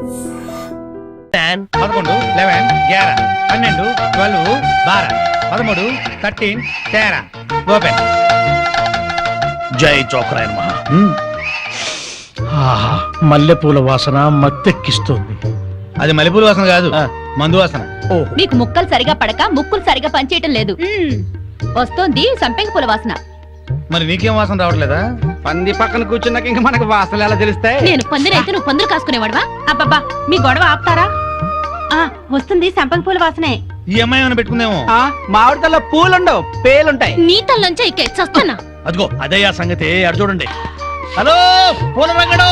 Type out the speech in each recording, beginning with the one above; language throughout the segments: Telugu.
10, 11, 11, 11, 12, 12, 12, 13, 13, 13. ఓపెన్. జై చోకరాయన్ మహా. మల్లెపూల వాసన మత్తెక్కిస్తోంది. అది మల్లెపూల వాసన కాదు, మందు వాసన. మీకు ముక్కలు సరిగా పడక ముక్కులు సరిగా పనిచేయటం లేదు. వస్తోంది సంపెంగ పూల వాసన. మరి నీకేం వాసన రావట్లేదా? పంది పక్కన కూర్చున్నాక ఇంకా మనకు వాసనలు ఎలా తెలుస్తాయి? నేను పందిరైతే నువ్వు పందులు కాసుకునేవాడువా? అబ్బబ్బా మీ గొడవ ఆపుతారా? వస్తుంది సంపంగి పూల వాసనే. ఈ అమ్మాయి ఏమైనా పెట్టుకుందేమో. మామిడితల్లో పూలుండవు, పేలుంటాయి. నీ తల్లంచే ఇచ్చేస్తానా? అదిగో అదే ఆ సంగతి. అడు చూడండి. హలో పూల రంగడు,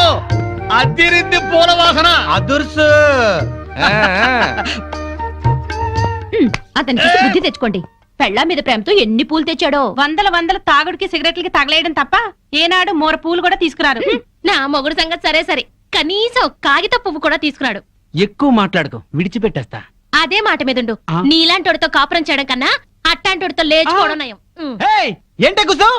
అద్దిరిద్ది పూల వాసన. అదుర్సు. అతనికి బుద్ధి తెచ్చుకోండి. పెళ్ళా మీద ప్రేమతో ఎన్ని పూలు తెచ్చాడో. వందల తాగుడికి సిగరెట్లకి తగలేయడం తప్ప ఏనాడు మోర పూలు కూడా తీసుకురారు. నా మొగుడు సంగతి సరే సరే, కనీసం కాగిత పువ్వు కూడా తీసుకురాడు. ఎక్కువ మాట్లాడుకో, విడిచిపెట్టేస్తా. అదే మాట మీదుండు. నీలాంటోడితో కాపురం చేయడం కన్నా అట్టాంటోడితో లేచుకోవడం నయం. ఏంటే కూర్చో.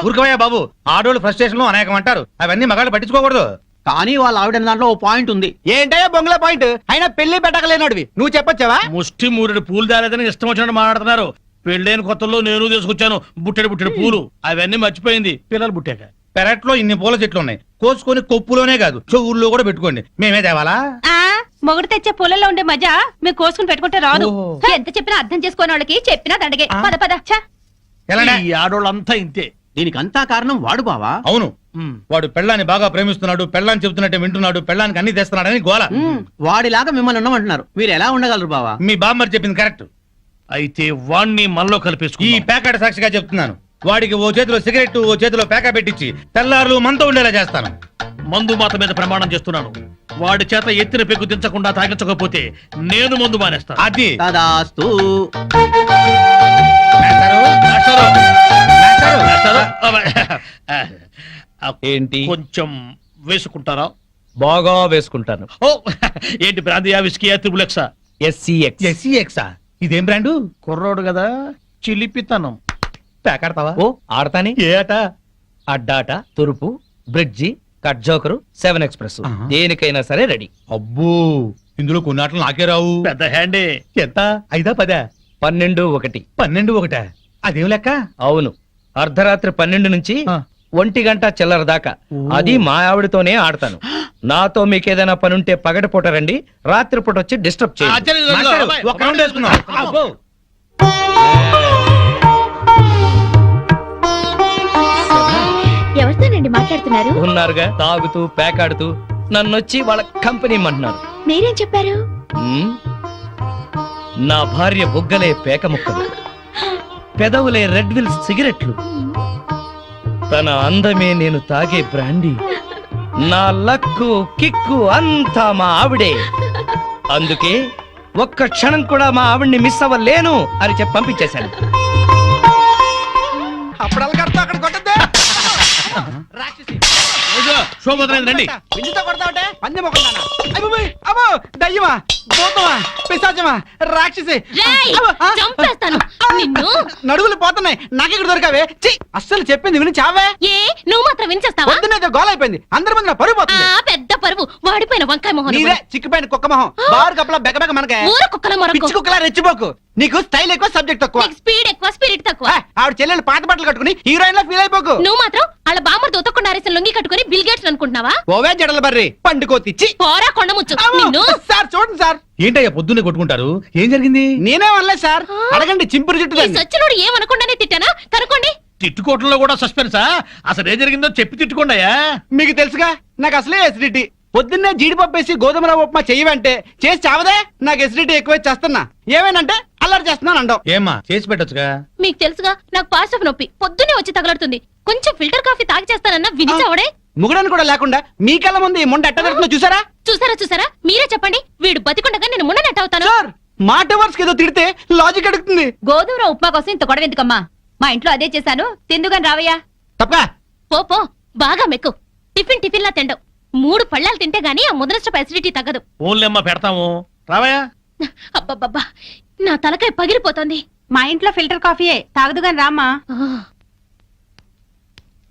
ఊరుకోవయ్యా బాబు, ఆడోళ్ళు ఫ్రస్ట్రేషన్ లో అనేకం అంటారు, అవన్నీ మగాళ్ళు పట్టించుకోకూడదు. కానీ వాళ్ళ ఆవిడ దాంట్లో ఓ పాయింట్ ఉంది. ఏంటయ్యా బొంగుల పాయింట్? అయినా పెళ్లి పెట్టకలేనోడివి నువ్వు చెప్పొచ్చావా? ముష్టి మూరెడు పూలు దాలేదని ఇష్టం వచ్చినట్టు మాట్లాడుతున్నారు. పెళ్ళైన కొత్తలో నేను తీసుకొచ్చాను బుట్టెడు పూలు, అవన్నీ మర్చిపోయింది పిల్లలు పుట్టాక. పెరట్లో ఇన్ని పూల చెట్లు ఉన్నాయి, కోసుకొని కొప్పులోనే కాదు చెవుల్లో కూడా పెట్టుకోండి. మేమే తేవాలా? మొగుడు తెచ్చే పూలలో ఉండే మజా మీరు కోసుకుని పెట్టుకుంటే రాదు. ఎంత చెప్పినా అర్థం చేసుకోని వాళ్ళకి చెప్పినా దండగే. పద పద. ఈ ఆడోళ్ళంతా ఇంతే. దీనికంతా కారణం వాడు బావా. అవును, వాడు పెళ్ళాన్ని బాగా ప్రేమిస్తున్నాడు, పెళ్ళాన్ని చెబుతున్నట్టే వింటున్నాడు, పెళ్ళానికి అన్ని తెస్తున్నాడని గోల. వాడిలాగా మిమ్మల్ని ఉండమంటున్నారు, మీరు ఎలా ఉండగలరు బావా? మీ బామ్మర్ చెప్పింది కరెక్ట్. అయితే వాణ్ణి మనలో కలిపేసుకు. ఈ ప్యాకెట్ సాక్షిగా చెప్తున్నాను, వాడికి ఓ చేతిలో సిగరెట్ ఓ చేతిలో ప్యాకా పెట్టించి తెల్లారులు మనతో ఉండేలా చేస్తాను. మందు మాత మీద ప్రమాణం చేస్తున్నాను. వాడి చేత ఎత్తిన పెగ్గు దించకుండా తాగించకపోతే నేను మందు మానేస్తాను. అది తదాస్తు. ఏంటి కొంచెం వేసుకుంటారా? బాగా వేసుకుంటాను. ఓ ఏంటి బ్రాందియా, విస్కీయా, త్రిబులెక్సా? ఎస్సీఎక్సా? ఇదేం బ్రాండు? కుర్రోడు కదా, చిలిపితనం. ప్యాకెడతావా? ఓ ఆడతాని. ఏ ఆట? అడ్డాట, తురుపు, బ్రిడ్జి, కట్ జోకరు, 7 ఎక్స్ప్రెస్, దేనికైనా సరే రెడీ. అబ్బో, ఇందులో కొన్ని ఆటలు నాకే రావు. పెద్ద హ్యాండే. ఎంత? 5, 10? 12, 1. 12, 1? అదేం లెక్క? అవును, అర్ధరాత్రి 12 నుంచి 1 గంట చిల్లర దాకా. అది మా ఆవిడతోనే ఆడతాను. నాతో మీకేదైనా పనుంటే పగటిపూట రండి, రాత్రిపూట వచ్చి డిస్టర్బ్ చేయండి. ఒక రౌండ్ వేసుకుందాం. అబ్బో, ఎవరితోనండి మాట్లాడుతున్నారు? ఉన్నారుగా, తాగుతూ పేకాడుతూ నన్నొచ్చి వాళ్ళ కంపెనీ అంటున్నారు. మీరేం చెప్పారు? నా భార్య బుగ్గలే పేక ముక్కలు, పెదవులే రెడ్ విల్ సిగరెట్లు, తన అందమే నేను తాగే బ్రాండీ, నా లక్కు కిక్కు అంతా మా ఆవిడే. అందుకే ఒక్క క్షణం కూడా మా ఆవిడ్ని మిస్ అవ్వలేను అని చెప్పి పంపించేశాను. అక్కడ కొట్టద్దే. రండి. పిండితో కొడతావటే పంది మొక్కలానా? అబ్బో, దయ్యమా, భూతమా, పిశాచమా, రాక్షసి. చంపేస్తాను నిన్ను. నడుగులు పోతున్నాయి, నాకెక్కడ దొరికావే? అస్సలు చెప్పింది విని చావే. ఏ నువ్వు మాత్రం వినిచేస్తావా? పొద్దున్నైతే గోల అయిపోయింది, అందరి ముందు నా పరువు పోతుంది. పెద్ద పరువు, వాడిపోయిన వంకాయ మొహం. నీదే చిక్కిపోయిన కుక్క మొహం, బారు కప్పలా బెగబెగ మనకే. ఊర కుక్కల మొరకు. పిచ్చి కుక్కలా రెచ్చిపోకు. నీకు స్టైల్ ఎక్కువ, సబ్జెక్ట్ తక్కువ. స్పీడ్ ఎక్కువ, స్పిరిట్ తక్కువ. ఆవిడ చెల్లెలు పాత బట్టలు కట్టుకుని హీరోయిన్ లా ఫీల్ అయిపోకు. నువ్వు మాత్రం వాళ్ళ బామ్మర్ దొతకుండా అరేసిన లొంగి కట్టుకుని బిల్ గేట్స్ అనుకుంటున్నావా? ఓవే జడల బర్రి పండుకోతిచ్చి పోరా కొండముచ్చు నిన్ను. సార్ చూడండి సార్. ఏంటయ్యా పొద్దున్నే కొట్టుకుంటారు? ఏం జరిగింది? నేనే అనలేదు సార్, అడగండి చింపురు జుట్టు. సచ్చినోడు ఏమనకుండానే తిట్టానా? కనుకోండి. తిట్టుకోవటంలో కూడా సస్పెన్సా? అసలు ఏం జరిగిందో చెప్పి తిట్టుకోండియా. మీకు తెలుసుగా, నాకు అసలే ఎసిడిటీ. పొద్దున్నే జీడిపప్పు వేసి గోధుమల ఉప్మా చెయ్యవంటే చేసి చావదే. నాకు ఎసిడిటీ ఎక్కువ చేస్తున్నా, ఏమేనంటే అల్లరి చేస్తున్నాను అంటావు. ఏమ్మా చేసి పెట్టొచ్చుగా? మీకు తెలుసుగా, నాకు పాస్ ఆఫ్ నొప్పి పొద్దున్నే వచ్చి తగలడుతుంది. కొంచెం ఫిల్టర్ కాఫీ తాగి చేస్తానన్నా వినిచావడే. ముగడని కూడా లేకుండా మీ కళ్ళ ముందు ఈ ముండ ఎట్ట జరుగుతుందో చూసారా? చూసారా? మీరే చెప్పండి, వీడు బతికుండగా నేను మున్ననట్టు అవుతాను. సార్, మాట వర్స్ ఏదో తిడితే లాజిక్ అడుగుతుంది. గోధుమ ఉప్మా కోసం ఇంత గొడవ ఎందుకమ్మా? మా ఇంట్లో అదే చేశాను, తిందుగాని రావయ్యా. తప్ప పో బాగా మెక్కు. టిఫిన్ లా తిండవు. 3 పళ్ళాలు తింటే గానీ ఆ ముదనష్టపు అసిడిటీ తగ్గదు. ఓన్లేమ్మా పెడతాము, రావయ్యా. అబ్బబ్బబ్బా, నా తలకాయ పగిలిపోతుంది. మా ఇంట్లో ఫిల్టర్ కాఫీయే, తాగదుగాని రామ్మా.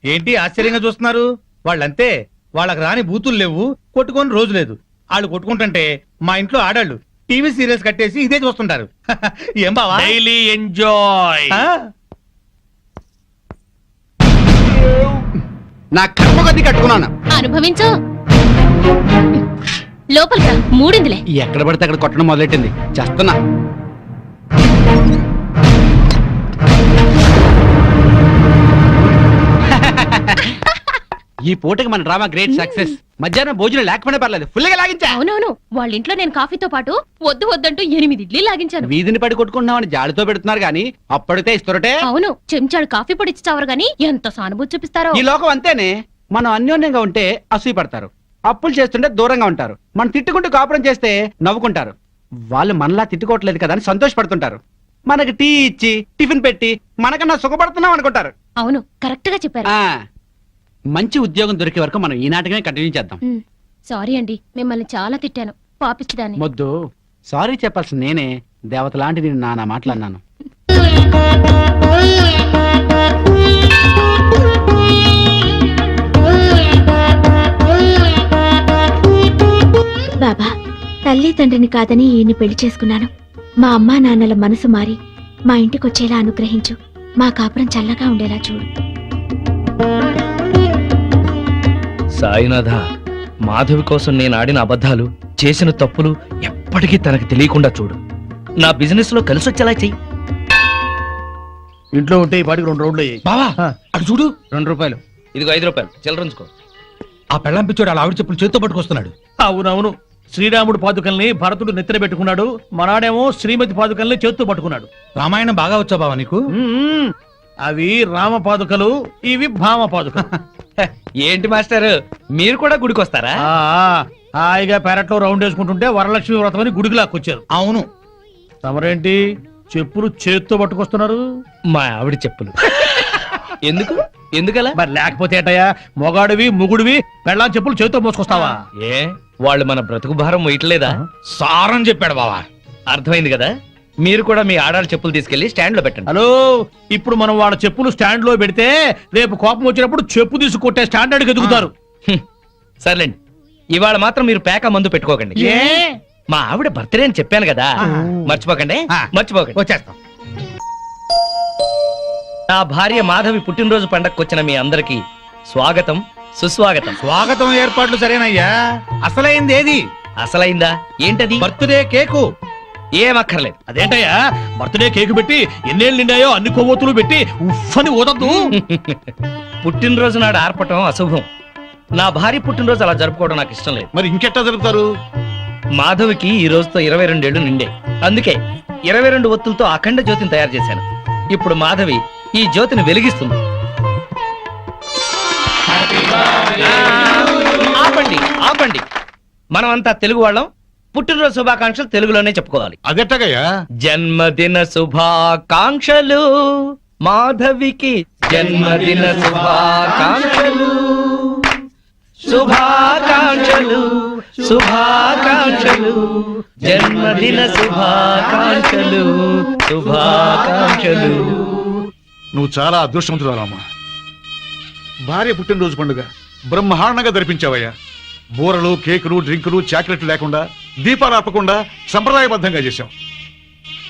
ఏంటి ఆశ్చర్యంగా చూస్తున్నారు? వాళ్ళంతే, వాళ్ళకి రాని బూతులు లేవు, కొట్టుకొని రోజు లేదు. వాళ్ళు కొట్టుకుంటుంటే మా ఇంట్లో ఆడాళ్ళు టీవీ సీరియల్స్ కట్టేసి ఇదే చూస్తుంటారు. ఏం బావా? Daily enjoy. ఆ? నా కర్మ కొద్ది కట్టుకున్నాను. అనుభవించు. లోపలికి రా, మూడిందిలే. ఎక్కడ పడితే అక్కడ కొట్టడం మొదలెట్టింది. చేస్తున్నా. ఈ పూటకి మన డ్రామా గ్రేట్ సక్సెస్. మధ్యాహ్నం భోజనం లేకపోయినా పర్లేదు, ఫుల్గా లాగించా. అవునవును, వాళ్ళ ఇంట్లో నేను కాఫీతో పాటు వద్దు వద్దంటూ 8 ఇడ్లీ లాగించాను. వీధిని పడి కొట్టుకుంటున్నామని జాడితో పెడుతున్నారు గానీ అప్పటితే ఇస్తారటే. అవును, చెంచాడు కాఫీ పొడి ఇచ్చి చావరు గాని ఎంత సానుభూతి చూపిస్తారో. ఈ లోకం అంతేనే. మనం అన్యోన్యంగా ఉంటే అసూయ పడతారు, అప్పులు చేస్తుంటే దూరంగా ఉంటారు, మనం తిట్టుకుంటూ కాపురం చేస్తే నవ్వుకుంటారు. వాళ్ళు మనలా తిట్టుకోవట్లేదు కదా అని సంతోషపడుతుంటారు. మనకి టీ ఇచ్చి టిఫిన్ పెట్టి మనకన్నా సుఖపడుతున్నాం అనుకుంటారు. అవును, కరెక్ట్ గా చెప్పారు. ఆ మంచి ఉద్యోగం దొరికే వరకు మనం ఈ నాటకమే కంటిన్యూ చేద్దాం. సారీ అండి, మిమ్మల్ని చాలా తిట్టాను, పాపిచ్చిదాన్ని. మొద్దు సారీ చెప్పాల్సిన నేనే. దేవత లాంటి నేను నానా మాట్లాడినాను. బాబా, తల్లి తండ్రిని కాదని ఈయన్ని పెళ్లి చేసుకున్నాను. మా అమ్మా నాన్నల మనసు మారి మా ఇంటికొచ్చేలా అనుగ్రహించు. మా కాపురం చల్లగా ఉండేలా చూడు. సాయినాథ, మాధవి కోసం నేను ఆడిన అబద్ధాలు, చేసిన తప్పులు ఎప్పటికీ తనకు తెలియకుండా చూడు. నా బిజినెస్ లో కలిసొచ్చేలా చెయ్యి. ఇంట్లో ఉంటే ఈ పాటికి 2 రౌండ్లు అయ్యాయి. బావా అటు చూడు. 2 రూపాయలు. ఇదిగో 5 రూపాయలు చిల్లరంచుకో. ఆ పెళ్ళం పిచ్చోడు అలా ఆవిడ చెప్పులు చేత్తో పట్టుకొస్తున్నాడు. అవునవును, శ్రీరాముడు పాదుకల్ని భరతుడు నెత్తిన పెట్టుకున్నాడు, మనాడేమో శ్రీమతి పాదుకల్ని చేత్తో పట్టుకున్నాడు. రామాయణం బాగా వచ్చా బావా నీకు? మ్మ్. అవి రామ పాదుకలు, ఇవి భామ పాదుకలు. ఏంటి మాస్టర్, మీరు కూడా గుడికి వస్తారా? హాయిగా పెరట్లో రౌండ్ వేసుకుంటుంటే వరలక్ష్మి వ్రతం అని గుడికి లాక్కొచ్చారు. అవును. తమరేంటి చెప్పులు చేత్తో పట్టుకొస్తున్నారు? మా ఆవిడ చెప్పులు. ఎందుకు ఎందుకలా? మరి లేకపోతే ఏటయ్యా, మొగాడివి ముగుడివి పెళ్ళాం చెప్పులు చేత్తో మోసుకొస్తావా? ఏ వాళ్ళు మన బ్రతుకు భారం మొయ్యట్లేదా? సారం చెప్పాడు బావా. అర్థమైంది కదా. మీరు కూడా మీ ఆడాళ్ళ చెప్పులు తీసుకెళ్లి స్టాండ్ లో పెట్టండి. హలో, ఇప్పుడు మనం వాళ్ళ చెప్పులు స్టాండ్ లో పెడితే రేపు కోపం వచ్చినప్పుడు చెప్పు తీసి కొట్టే స్టాండర్డ్కి ఎదుగుతారు. సర్లేండి, ఇవాళ మాత్రం మీరు పేక మందు పెట్టుకోకండి. ఏ మా ఆవిడ బర్త్డే అని చెప్పాను కదా, మర్చిపోకండి. మర్చిపోకండి. వచ్చేస్తాం. నా భార్య మాధవి పుట్టినరోజు పండగకు వచ్చిన మీ అందరికి స్వాగతం, సుస్వాగతం. స్వాగతం ఏర్పాట్లు సరేనయ్యా. అసలైంది ఏది? అసలైందా? ఏంటది? Birthday cake. ఏమక్కర్లేదు. అదేంటయ్యా, బర్త్డే కేక్ పెట్టి ఎన్నేళ్ళు నిండాయో అన్ని కొవ్వొత్తులు పెట్టి ఉఫ్ఫని ఊదద్దు. పుట్టినరోజు నాడు ఆర్పటం అశుభం. నా భార్య పుట్టినరోజు అలా జరుపుకోవడం నాకు ఇష్టం లేదు. మరి ఇంకెట్టా జరుపుతారు? మాధవికి ఈ రోజుతో 22 ఏళ్లు నిండే, అందుకే 22 ఒత్తులతో అఖండ జ్యోతిని తయారు చేశాను. ఇప్పుడు మాధవి ఈ జ్యోతిని వెలిగిస్తుంది. ఆపండి ఆపండి, మనమంతా తెలుగు వాళ్ళం, పుట్టినరోజు శుభాకాంక్షలు తెలుగులోనే చెప్పుకోవాలి. అదెట్టగయ్యా? జన్మదిన శుభాకాంక్షలు మాధవికి, జన్మదిన శుభాకాంక్షలు, శుభాకాంక్షలు శుభాకాంక్షలు, జన్మదిన శుభాకాంక్షలు శుభాకాంక్షలు. నువ్వు చాలా అదృష్టవంతురాలమ్మా. భార్య పుట్టినరోజు పండుగ బ్రహ్మాండంగా జరిపించావయ్యా. బూరలు, కేకులు, డ్రింకులు, చాక్లెట్లు లేకుండా, దీపాలు ఆపకుండా సంప్రదాయబద్ధంగా చేశాం.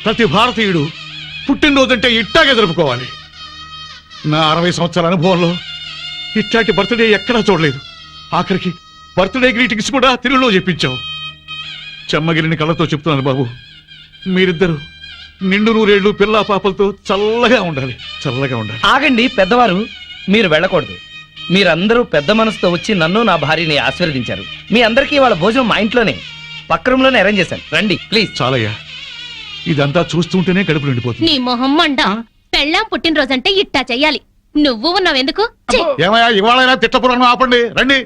ప్రతి భారతీయుడు పుట్టినరోజంటే ఇట్టాగే జరుపుకోవాలి. నా 60 సంవత్సరాల అనుభవంలో ఇట్లాంటి బర్త్డే ఎక్కడా చూడలేదు. ఆఖరికి బర్త్డే గ్రీటింగ్స్ కూడా తెలుగులో చెప్పించావు. చెమ్మగిరిని కళ్ళతో చెప్తున్నాను బాబు, మీరిద్దరు నిండు 100 ఏళ్ళు పిల్లా పాపలతో చల్లగా ఉండాలి, చల్లగా ఉండాలి. ఆగండి పెద్దవారు, మీరు వెళ్ళకూడదు. మీరందరూ పెద్ద మనసుతో వచ్చి నన్ను నా భార్యని ఆశీర్వదించారు. మీ అందరికీ వాళ్ళ భోజనం మా ఇంట్లోనే పక్క రూమ్ లోనే అరేంజ్ చేశాను. రండి ప్లీజ్. చాలయ్యా, ఇదంతా చూస్తుంటేనే కడుపు నిండిపోతుంది. నీ మొహం మండ. పెళ్ళాం పుట్టినరోజంటే ఇట్టా చెయ్యాలి. నువ్వు ఉన్నావెందుకు? ఛీ! ఏమయ్యా, ఇవాళైనా తిట్టపురాణం ఆపండి. రండి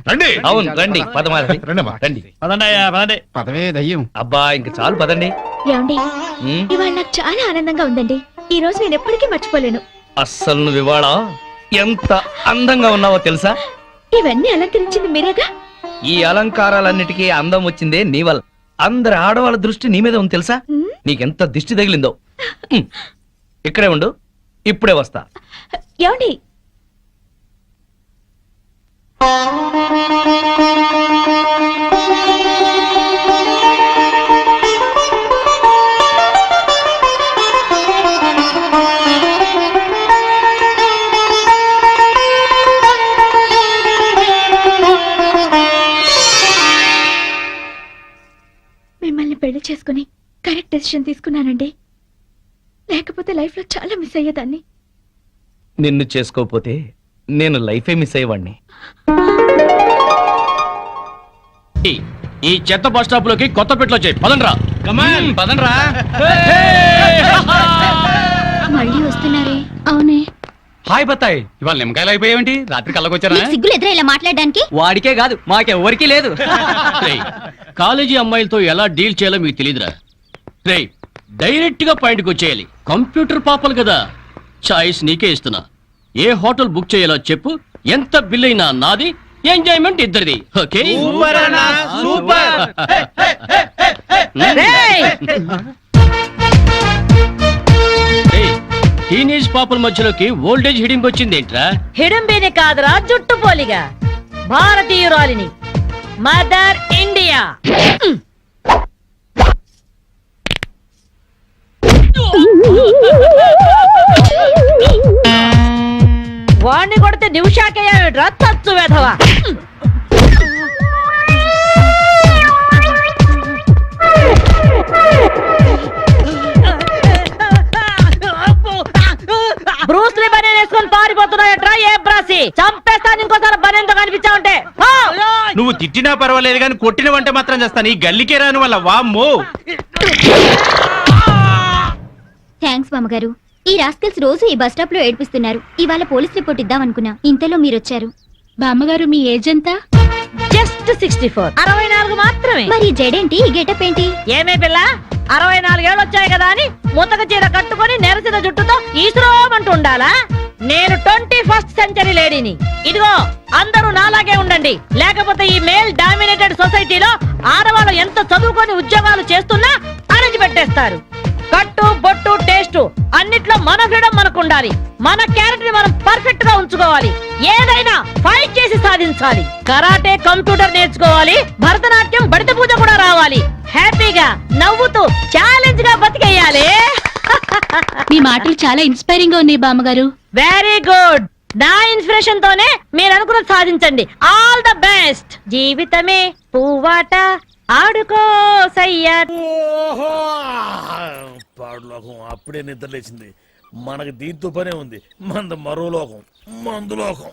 రండి. అవును రండి, పదమాధవి రండమ్మా. రండి. పదండయ్యా పదండి. పదవే దయ్యం. అబ్బా ఇంక చాలు పదండి. ఏమండి, ఉమ్, ఇవాళ నాకు చాలా ఆనందంగా ఉందండి. ఈ రోజు నేను ఎప్పటికీ మర్చిపోలేను. అస్సలు నువ్వు ఇవాళ ఎంత అందంగా ఉన్నావో తెలుసా? ఇవన్నీ అలంకరించింది మీరేగా. ఈ అలంకారాలన్నిటికీ అందం వచ్చిందే నీ వల్ల. అందరి ఆడవాళ్ళ దృష్టి నీ మీద ఉంది తెలుసా? ఉమ్, నీకెంత దిష్టి తగిలిందో. ఉమ్, ఇక్కడే ఉండు, ఇప్పుడే వస్తా. ఏమండి, ఈయన్ని పెళ్లి చేసుకుని కరెక్ట్ డెసిషన్ తీసుకున్నానండి. లేకపోతే లైఫ్ లో చాలా మిస్ అయ్యేదాన్ని. నిన్ను చేసుకోకపోతే నేను లైఫే మిస్ అయ్యేవాడిని. ఈ చెత్త బస్ స్టాప్ లోకి కొత్త పెట్లో చేయి పదండ్రా. కమాన్ పదండ్రా. మళ్ళీ వస్తున్నారే? అవునే. హాయ్ బత్తాయి, ఇవాళ నిమ్మకాయలు అయిపోయావేంటి? రాత్రి కళ్ళకొచ్చారా? సిగ్గులు ఎదురా ఇలా మాట్లాడడానికి? వాడికే కాదు మాకెవ్వరికీ లేదు. కాలేజీ అమ్మాయిలతో ఎలా డీల్ చేయాలో మీకు తెలియదురా. రేయ్ డైరెక్ట్ గా పాయింట్కి వచ్చేయాలి. కంప్యూటర్ పాపలు కదా, చాయిస్ నీకే ఇస్తున్నా. ఏ హోటల్ బుక్ చేయాలో చెప్పు, ఎంత బిల్ అయినా నాది, ఎంజాయ్మెంట్ ఇద్దరిది. Okay super. టీనేజ్ పాపల మధ్యలోకి ఓల్డేజ్ హిడింగ్ వచ్చింది ఏంట్రా? హిడంబేనే కాదురా, జుట్టు పోలిగా భారతీయురాలిని, మదర్ ఇండియా. వాణ్ణి కొడితే నిమిషాకయ్యాడురా తచ్చు వెధవా. బ్రూస్లీ బనేన్ వేసుకొని పారిపోతున్నాయట్రా. ఏ బ్రాసి చంపేస్తాను ఇంకోసారి బనేన్తో కనిపించావుంటే. నువ్వు తిట్టినా పర్వాలేదు కానీ కొట్టిన వంట మాత్రం చేస్తాను. ఈ గల్లికే రాని వల్ల వామ్మో. థ్యాంక్స్ మామగారు. ఈ రాస్కల్స్ రోజు ఈ బస్ స్టాప్ లో ఏడిపిస్తున్నారు. ఇవాళ పోలీస్ రిపోర్ట్ ఇద్దాం అనుకున్నా, ఇంతలో మీరొచ్చారు. బామ్మగారు మీ ఏజ్ ఎంత? జస్ట్ 64. 64 మాత్రమే. మరి జడేంటి, ఈ గెటప్ ఏంటి? ఏమే పిల్ల, 64 ఏళ్ళు వచ్చాయి కదా అని ముతక చీర కట్టుకొని నెరసిన జుట్టుతో ఈశ్వరోమంటూ ఉండాలా? నేను 21st సెంచరీ లేడీని. ఇదిగో అందరూ నాలాగే ఉండండి, లేకపోతే ఈ మేల్ డామినేటెడ్ సొసైటీలో ఆడవాళ్ళు ఎంత చదువుకొని ఉద్యోగాలు చేస్తున్నా అణిచి పెట్టేస్తారు. కట్టు బొట్టు టేస్ట్ అన్నిట్లో మన ఫ్రీడమ్ మనకు ఉండాలి. మన క్యారెక్టర్ మనం పర్ఫెక్ట్ గా ఉంచుకోవాలి. ఏదైనా ఫైట్ చేసి సాధించాలి. కరాటే, కంప్యూటర్ నేర్చుకోవాలి. భరతనాట్యం, బడిత పూజ కూడా రావాలి. హ్యాపీగా నవ్వుతూ ఛాలెంజ్ గా బతికేయాలి. మీ మాటలు చాలా ఇన్స్పైరింగ్ గా ఉన్నాయి బామ్మగారు. Very good. నా ఇన్స్పిరేషన్ తోనే మీరు అనుకున్నది సాధించండి. All the best. జీవితమే పువ్వాట, ఆడుకో సయ్యా. పాడులోకం అప్పుడే నిద్ర లేచింది. మనకి దీంతో పనే ఉంది. మరో లోకం, మందు లోకం.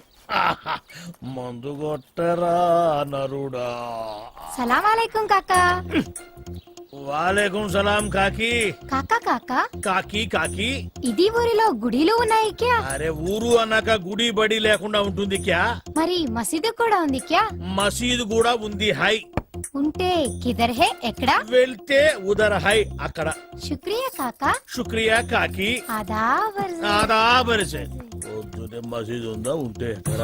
మందు కొట్టరా నరుడా. సలాం అలైకుం కాకా. వాలేకుం సలాం కాకి. కాకా కాకా, కాకి కాకి. ఇది ఊరిలో గుడిలు ఉన్నాయి క్యా? అరే ఊరు అన్నాక గుడి బడి లేకుండా ఉంటుంది క్యా? మరి మసీదు కూడా ఉంది క్యా? మసీదు కూడా ఉంది. హై ఉంటే కిదర్ హే, ఎక్కడా? వెళ్తే ఉదర్ హై, అక్కడ. శుక్రియా కాకా. శుక్రియా కాకి. ఆదాబర్. పొద్దునే మసీదు ఉందా, ఉంటే ఎక్కడ?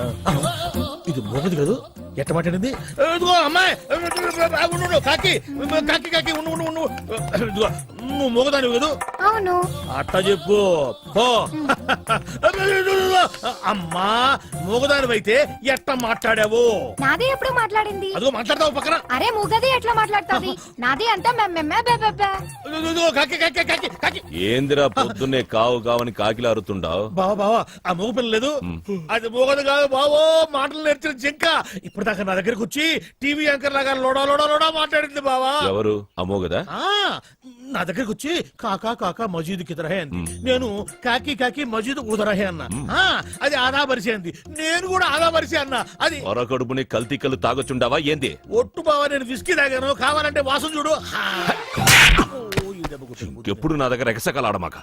ఇది మోగది కాదు, ఎట్ట మాట్లాడింది? ఇదిగో అమ్మాయి, ఉండు, కాకి కాకి కాకి ఉండు ఉండు ఉండు. ఇదిగో నువ్వు మోగదానివి కదూ? అవును. అట్ట చెప్పు పో. అమ్మా మోగదానివైతే ఎట్ట మాట్లాడావు? నాది ఎప్పుడు మాట్లాడింది? అదిగో మాట్లాడతావు పక్కన. అరే మూగది ఎట్లా మాట్లాడుతుంది? నాది అంతా ఇదిగో కాకి కాకి కాకి కాకి. ఏందిరా పొద్దున్నే కావు కావని కాకిలా అరుతుండావు? బావా బావా, ఆ మోగ పిల్ల లేదు, అది మోగదు కాదు బావో, మాటలు నేర్చిన జింక. ఇప్పుడు దాకా నా దగ్గరకు వచ్చి టీవీ యాంకర్ లాగా లోడా లోడా లోడా మాట్లాడింది బావా. ఎవరు అమ్మోగదా? నా దగ్గరకు వచ్చి కాకా కాకా మజీద్ కిదరహే అంది. నేను కాకి కాకి మజీద్ ఉదరహే అన్నా. అది ఆదా బరిసే అంది. నేను కూడా ఆదా బరిసే అన్నా. అది పొరకడుపుని కల్తీ కళ్ళు తాగొచ్చుండావా ఏంది? ఒట్టు బావా, నేను విస్కీ తాగాను, కావాలంటే వాసన చూడు. ఎప్పుడు నా దగ్గర ఎగసకలాడమాక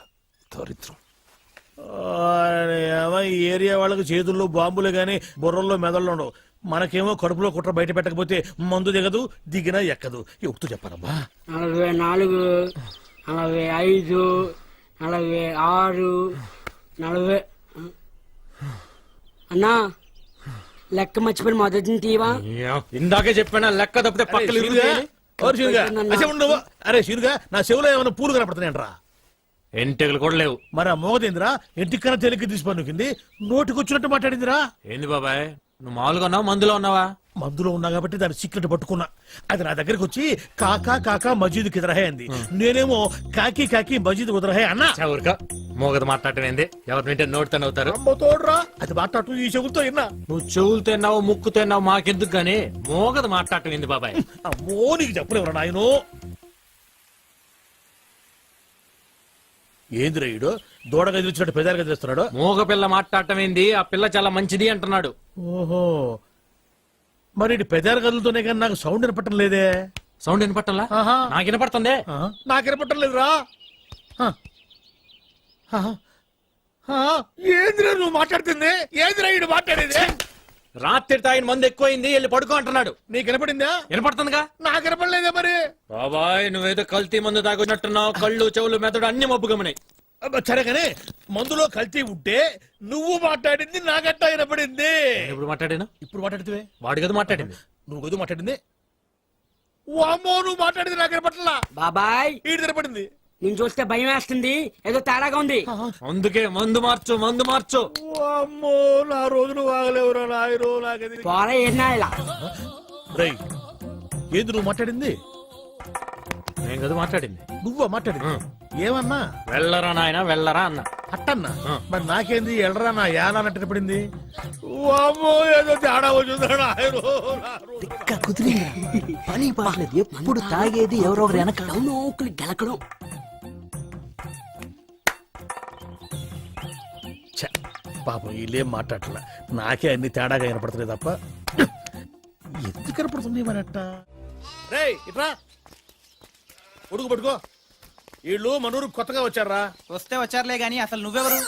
దరిద్రం. ఈ ఏరియా వాళ్ళకి చేతుల్లో బాంబులే గాని బుర్రల్లో మెదళ్ళు ఉండవు. మనకేమో కడుపులో కుట్ర బయట పెట్టకపోతే మందు దిగదు, దిగినా ఎక్కదు. ఎప్పుడు చెప్పారమ్మా? 44, 45, 46, 40. అన్నా లెక్క మర్చిపోయిన మొదటి తీవా? ఇందాకే చెప్పాను లెక్క తప్పితే పక్కన ఉండవు. అరే శీనుగా, నా చెవులో ఏమైనా పూలు కనపడుతున్నాయంట్రా? ఎంటెగలు కూడా లేవు. మరి ఆ మోగదేందిరా? ఎంటికన్నా తేలిక తీసి పన్నుకింది, నోటికి వచ్చినట్టు మాట్లాడిందిరా. ఏంది బాబాయ్, నువ్వు మామూలుగా ఉన్నావా మందులో ఉన్నావా? మందులో ఉన్నా కాబట్టి దాని సీక్రెట్ పట్టుకున్నా. అది నా దగ్గరకు వచ్చి కాకా కాకా మజీద్ కిదరహే అంది. నేనేమో కాకి కాకి మజీద్ ఉదరహే అన్నా. ఊరిక మోగదు మాట్లాడటం ఏంది? ఎవరు వింటే నోటితో అవుతారు. తోడ్రా, అది మాట్లాడుతూ ఈ చెవులతో విన్నా. నువ్వు చెవులతో తిన్నావు, ముక్కుతో తిన్నావు, మాకెందుకు గానీ మోగదు మాట్లాడటం ఏంది బాబాయ్? అమ్మో, నీకు చెప్పలేవరా నాయనో. ఏంది రైడు దూడ గదిలిచ్చినట్టు పెదాలు గదిలిస్తున్నాడు. మూగ పిల్ల మాట్లాడటం ఏంది? ఆ పిల్ల చాలా మంచిది అంటున్నాడు. ఓహో, మరి ఇటు పెదాలు గదులుతూనే కానీ నాకు సౌండ్ వినపట్టం లేదే. సౌండ్ వినపట్టంలా? ఆహా. నాకు వినపడుతుంది. నాకు వినపట్టం లేదురా. ఏందిరా నువ్వు మాట్లాడుతుంది? ఏందిరా ఇడు మాట్లాడేది? రాత్రి తాగిన మందు ఎక్కువైంది, వెళ్ళి పడుకో అంటున్నాడు. నీకు వినపడిందా? వినపడుతుందిగా. నాకు వినపడలేదే మరి. బాబాయ్ నువ్వేదో కల్తీ మందు తాగున్నట్టున్నావు. కళ్ళు చెవులు మెదడు అన్ని మబ్బు గమనాయి. సరే కానీ మందులో కల్తీ ఉంటే నువ్వు మాట్లాడింది నాకట్టా వినపడింది. ఇప్పుడు మాట్లాడాను. ఇప్పుడు మాట్లాడితే వాడి కదా మాట్లాడింది. నువ్వు గదు మాట్లాడింది. వామ్మో, నువ్వు మాట్లాడింది నాకు వినపట్లా. బాబాయ్ ఈడు వినపడింది. నేను చూస్తే భయం వేస్తుంది, ఏదో తేడాగా ఉంది. అందుకే మందు మార్చు, మందు మార్చు. వామ్మో, నా రోజు నువ్వు ఆగలేవురా నాయనో. నాకది పోరా ఏనా ఇలా రై, ఏంది నువ్వు మాట్లాడింది? నేను కదా మాట్లాడింది. నువ్వా మాట్లాడింది? ఏమన్నా? వెళ్ళరా నాయన వెళ్ళరా అన్న. అట్టన్నా? మరి నాకేంది ఎల్లరా నా యాన అన్నట్టు పడింది. వామ్మో, ఏదో తేడా వచ్చిందా నాయనో. పని పాడలేదు, ఎప్పుడు తాగేది ఎవరొకరు వెనక నౌకలు గెలకడం. ఛ, పాపం వీళ్ళేం మాట్లాడట్లా. నాకే అన్ని తేడాగా వినపడుతున్నాయి తప్ప ఎందుకు కనపడుతుంది మరి అట్ట. రేయ్ ఇట్రా, ఉడుకు పట్టుకో. వీళ్ళు మనూరు కొత్తగా వచ్చారా? వస్తే వచ్చారులే గాని అసలు నువ్వెవరు?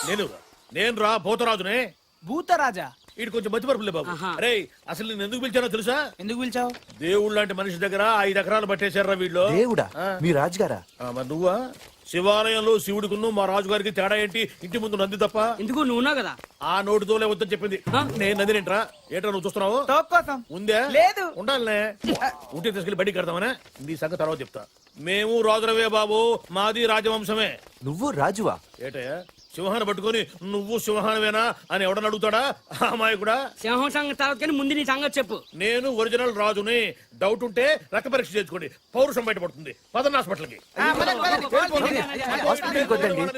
నేను రా భూతరాజునే. భూతరాజా? వీడు కొంచెం మతిమరుపులే బాబు. అరే అసలు నేను ఎందుకు పిలిచానో తెలుసా? ఎందుకు పిలిచావు? దేవుడు లాంటి మనిషి దగ్గర 5 ఎకరాలు పట్టేశారా వీళ్ళు. దేవుడా? మీ రాజుగారా? మరి నువ్వా? శివాలయంలో శివుడికును మా రాజుగారికి తేడా ఏంటి? ఇంటి ముందు నంది తప్ప. ఎందుకు నువ్వున్నావు కదా? ఆ నోటితోలే వద్దని చెప్పింది. నేను నందినేంట్రా? ఏంట్రా నువ్వు చూస్తున్నావు? కోసం ఉందే? లేదు. ఉండాలనే. ఉంటే తీసుకెళ్లి బయటికి కడతామనే. నీ సంగతి తర్వాత చెప్తా. మేము రాజులవే బాబు, మాది రాజవంశమే. నువ్వు రాజువా? ఏటయ్యా సింహాన్ని పట్టుకొని నువ్వు సింహానవేనా అని ఎవడని అడుగుతాడా? అమ్మాయి కూడా సింహం సంగతి తర్వాత కానీ ముందు నీ సంగతి చెప్పు. నేను ఒరిజినల్ రాజుని. డౌట్ ఉంటే రక్త పరీక్ష చేసుకోండి, పౌరుషం బయటపడుతుంది. పదండి హాస్పిటల్కి.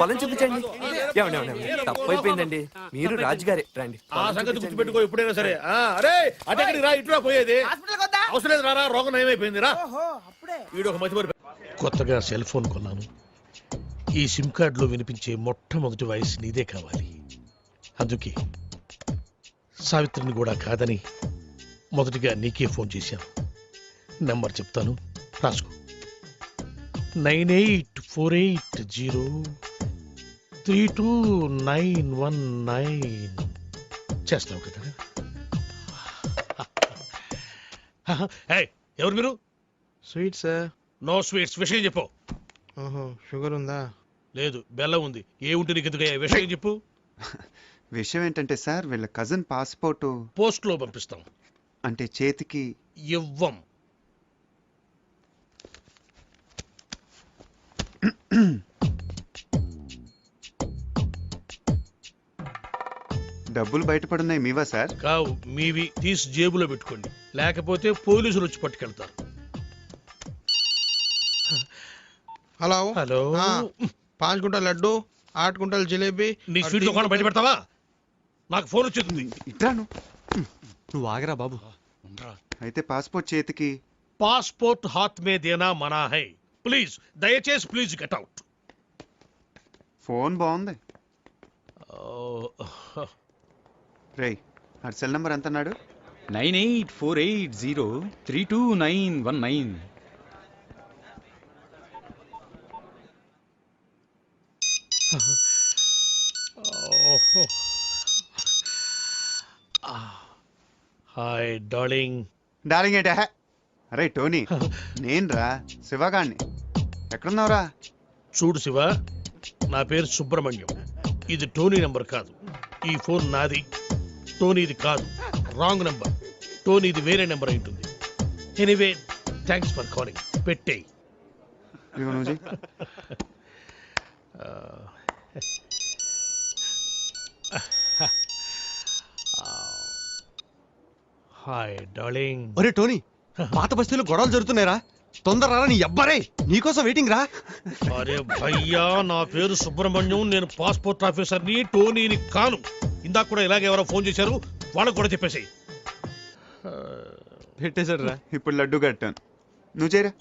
పొలం చూపించండి. తప్పైపోయిందండి, మీరు రాజుగారే రండి. ఆ సంగతి గుర్తుపెట్టుకో ఎప్పుడైనా సరే. అరే అటెక్కడికి రా, ఇటురా పోయేది. అవసరం లేదు, రారా. రోగం నయమైపోయింది రా. వీడు ఒక మతి. కొత్తగా సెల్ ఫోన్ కొన్నాను. ఈ సిమ్ కార్డులో వినిపించే మొట్టమొదటి వాయిస్ నీదే కావాలి. అందుకే సావిత్రిని కూడా కాదని మొదటిగా నీకే ఫోన్ చేశాను. నెంబర్ చెప్తాను, రాసుకో. 9848032919. చేస్తావు కదా? ఎవరు మీరు? Sweet sir. No sweets. విషయం చెప్పు. షుగర్ ఉందా? లేదు, బెల్లం ఉంది. ఏ ఉంటే నీకు ఎందుకు? విషయం చెప్పు. విషయం ఏంటంటే సార్, వీళ్ళ కజిన్ పాస్పోర్ట్ పోస్ట్ లో పంపిస్తాం. అంటే చేతికి ఇవ్వం. డబ్బులు బయటపడున్నాయి. మీవా సార్? కావు, మీవి. తీసి జేబులో పెట్టుకోండి, లేకపోతే పోలీసులు వచ్చి పట్టుకెళ్తారు. Hello hello. 5 కుంటల లడ్డు, 8 కుంటల జిలేబీ. నీ స్వీట్ దుకాణం బయట పెడతావా? నాకు ఫోన్ వచ్చేస్తుంది. ఇట్రాను. నువ్వు ఆగరా బాబు. అయితే పాస్పోర్ట్ చేతికి. పాస్పోర్ట్ హాత్ మే దేనా మనా హై. ప్లీజ్, దయచేసి ప్లీజ్ గెట్ అవుట్. ఫోన్ బాగుంది. రేయ్, ఆ సెల్ నంబర్ ఎంత అన్నాడు? 9848032919. Hi darling. డార్లింగ్ ఏంటా? అరే టోనీ, నేనురా శివగాణ్ణి. ఎక్కడున్నావురా? చూడు శివ, నా పేరు సుబ్రహ్మణ్యం. ఇది టోనీ నంబర్ కాదు. ఈ ఫోన్ నాది, టోనీది కాదు. Wrong number. టోనీది వేరే నెంబర్ అయి ఉంటుంది. Anyway, thanks for calling. పెట్టేయ్. Hi darling. ఒరే టోనీ, పాత బస్తీలో గొడవలు జరుగుతున్నాయిరా. తొందర నీ అబ్బారే, నీకోసం వెయిటింగ్ రా. అరే భయ్యా, నా పేరు సుబ్రహ్మణ్యం. నేను పాస్పోర్ట్ ఆఫీసర్ని, టోనీని కాను. ఇందాక కూడా ఇలాగే ఎవరో ఫోన్ చేశారు, వాళ్ళకు కూడా చెప్పేసి పెట్టేశాడు రా. ఇప్పుడు లడ్డు కట్టాను. నువ్వు చేయరా.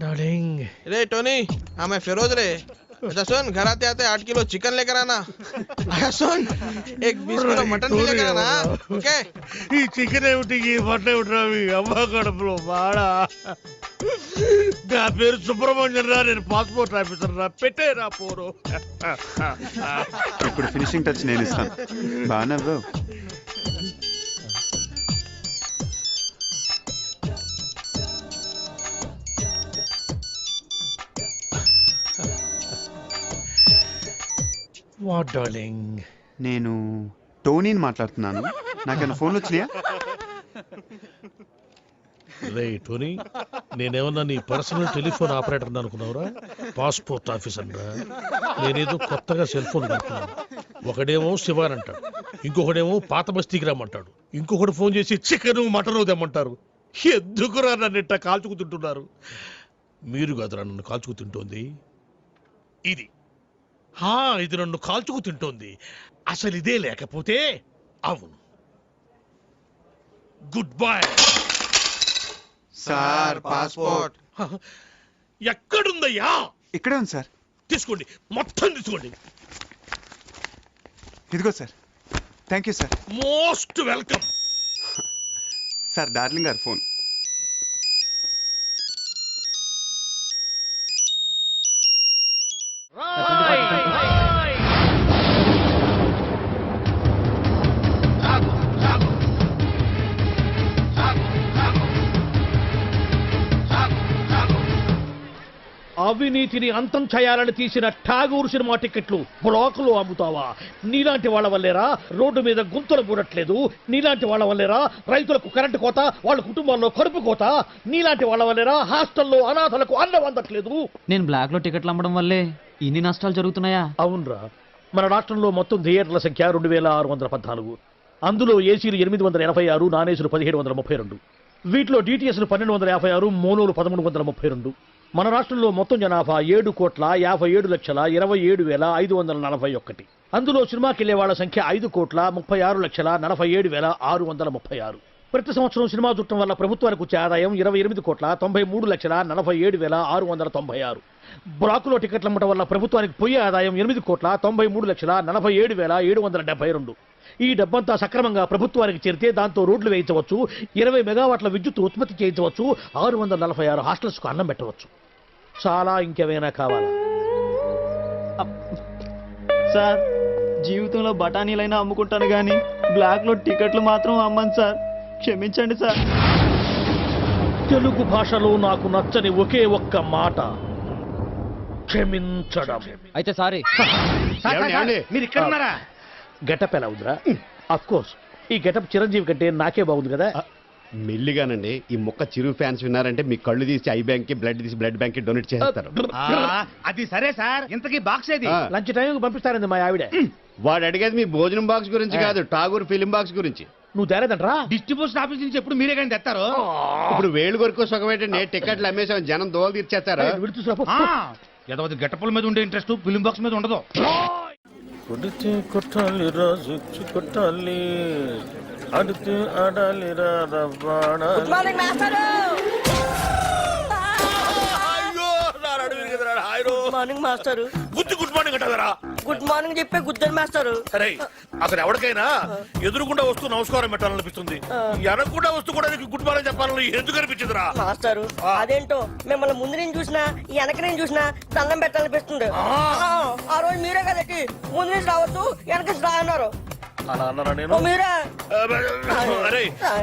డార్లింగ్ रे टोनी हाँ मैं फिरोज रे अच्छा सुन घर आते आते 8 किलो चिकन लेकर आना अच्छा सुन एक 20 किलो मटन भी लेकर आना ओके ఈ చికెన్ ఏమిటి ఈ మటన్ ఏమిటి అవి అమ్మ కడుపులో బాడా నా పేరు సుబ్రహ్మణ్యం రా నేను పాస్పోర్ట్ ఆఫీసర్ రా పెట్టేరా పోరు ఇప్పుడు ఫినిషింగ్ టచ్ నేను ఇస్తాను బాగా వాట్ డార్లింగ్ నేను టోనీని మాట్లాడుతున్నాను నాకైనా ఫోన్లు వచ్చినాయా రే టోనీ నేనేమన్నా నీ పర్సనల్ టెలిఫోన్ ఆపరేటర్ అనుకున్నావురా పాస్పోర్ట్ ఆఫీసర్ రా నేనేదో కొత్తగా సెల్ ఫోన్ కొనుక్కున్నాను ఒకడేమో శివాన్ అంటాడు ఇంకొకడేమో పాత బస్తీకి రమ్మంటాడు ఇంకొకటి ఫోన్ చేసి చికెన్ మటన్ తెమ్మంటారు ఎందుకురా నన్ను ఇట్ట కాల్చుకుతుంటున్నారు మీరు కాదురా నన్ను కాల్చుకు తింటోంది ఇది ఇది నన్ను కాల్చుకు తింటోంది అసలు ఇదే లేకపోతే అవును గుడ్ బై సార్ పాస్పోర్ట్ ఎక్కడుందయ్యా ఇక్కడే ఉంది సార్ తీసుకోండి మొత్తం తీసుకోండి ఇదిగో sir thank you sir most welcome sir darling గారు ఫోన్ అవినీతిని అంతం చేయాలని తీసిన ఠాగూర్ సినిమా టికెట్లు బ్లాకులు అమ్ముతావా? నీలాంటి వాళ్ళ వల్లేరా రోడ్డు మీద గుంతలు పూడట్లేదు, నీలాంటి వాళ్ళ వల్లేరా రైతులకు కరెంటు కోత, వాళ్ళ కుటుంబాల్లో కడుపు కోత, నీలాంటి వాళ్ళ వల్లేరా హాస్టల్లో అనాథలకు అన్నం అందట్లేదు. నేను బ్లాక్ లో టికెట్లు అమ్మడం వల్లే ఇన్ని నష్టాలు జరుగుతున్నాయా? అవునరా, మన రాష్ట్రంలో మొత్తం థియేటర్ల సంఖ్య 2614, అందులో ఏసీలు 886, నాన్ ఏసీలు 1732, వీటిలో డిటిఎస్లు 1256, మోనోలు 1332. మన రాష్ట్రంలో మొత్తం జనాభా 7,27,27,541. అందులో సినిమాకి వెళ్లే వాళ్ళ సంఖ్య 5,36,47,636. ప్రతి సంవత్సరం సినిమా చూడటం వల్ల ప్రభుత్వానికి వచ్చే ఆదాయం 28,93,47,696. బ్లాకులో టికెట్లు అమ్మటం వల్ల ప్రభుత్వానికి పోయే ఆదాయం 8,93,47,772. ఈ డబ్బంతా సక్రమంగా ప్రభుత్వానికి చేరితే దాంతో రోడ్లు వేయించవచ్చు, 20 మెగావాట్ల విద్యుత్ ఉత్పత్తి చేయించవచ్చు, 646 హాస్టల్స్కు అన్నం పెట్టవచ్చు. చాలా ఇంకేమైనా కావాలా? సార్ జీవితంలో బఠానీలైనా అమ్ముకుంటాను గానీ బ్లాక్ లో టికెట్లు మాత్రం అమ్మను సార్, క్షమించండి సార్. తెలుగు భాషలో నాకు నచ్చని ఒకే ఒక్క మాట క్షమించడం. అయితే సారీ. మీరు ఇక్కడ ఉన్నారా? గెటప్ ఎలా ఉందిరా? అఫ్ కోర్స్ ఈ గెటప్ చిరంజీవి కంటే నాకే బాగుంది కదా. మెల్లిగానండి, ఈ మొక్క చిరు ఫ్యాన్స్ విన్నారంటే మీ కళ్ళు తీసి ఐ బ్యాంక్ కి, బ్లడ్ తీసి బ్లడ్ బ్యాంక్ కి డొనేట్ చేస్తారు. అది సరే సార్, ఇంతకీ బాక్స్ ఏది? లంచ్ టైం పంపిస్తారండి మా ఆవిడ. వాడు అడిగేది మీ భోజనం బాక్స్ గురించి కాదు, ఠాగూర్ ఫిలిం బాక్స్ గురించి. నువ్వు తేలేదంటరా? డిస్ట్రిబ్యూషన్ ఆఫీస్ నుంచి ఎప్పుడు మీరే కానీ తెస్తారు. ఇప్పుడు వేలు కొరకు సుఖమేటండి, టికెట్లు అమ్మేసాం, జనం దోలు తీర్చేస్తారు. ఏదో గెటపుల మీద ఉండే ఇంట్రెస్ట్ ఫిలిం బాక్స్ మీద ఉండదు. కొడితే కొట్టాలి రాజు కొట్టాలి, అడితే ఆడాలి రవాణా. Good morning master. Good morning అంటారా? గుడ్ మార్నింగ్ చెప్పే గుద్దరు మాస్టర్. అరే అసలు ఎవరికైనా ఎదురుకుండా వస్తూ నమస్కారం పెట్టాలనిపిస్తుంది, వెనకుండా వస్తూ కూడా గుడ్ మార్నింగ్ చెప్పాలని ఎందుకు అనిపించదురా? మాస్టర్ అదేంటో మిమ్మల్ని ముందు నేను చూసినా వెనక నేను చూసినా దండం పెట్టాలనిపిస్తుంది. ఆ రోజు మీరే కదకి ముందు నుంచి రావద్దు వెనక నుంచి రా అన్నారు. అలా అన్నారా నేను? మీరే అరే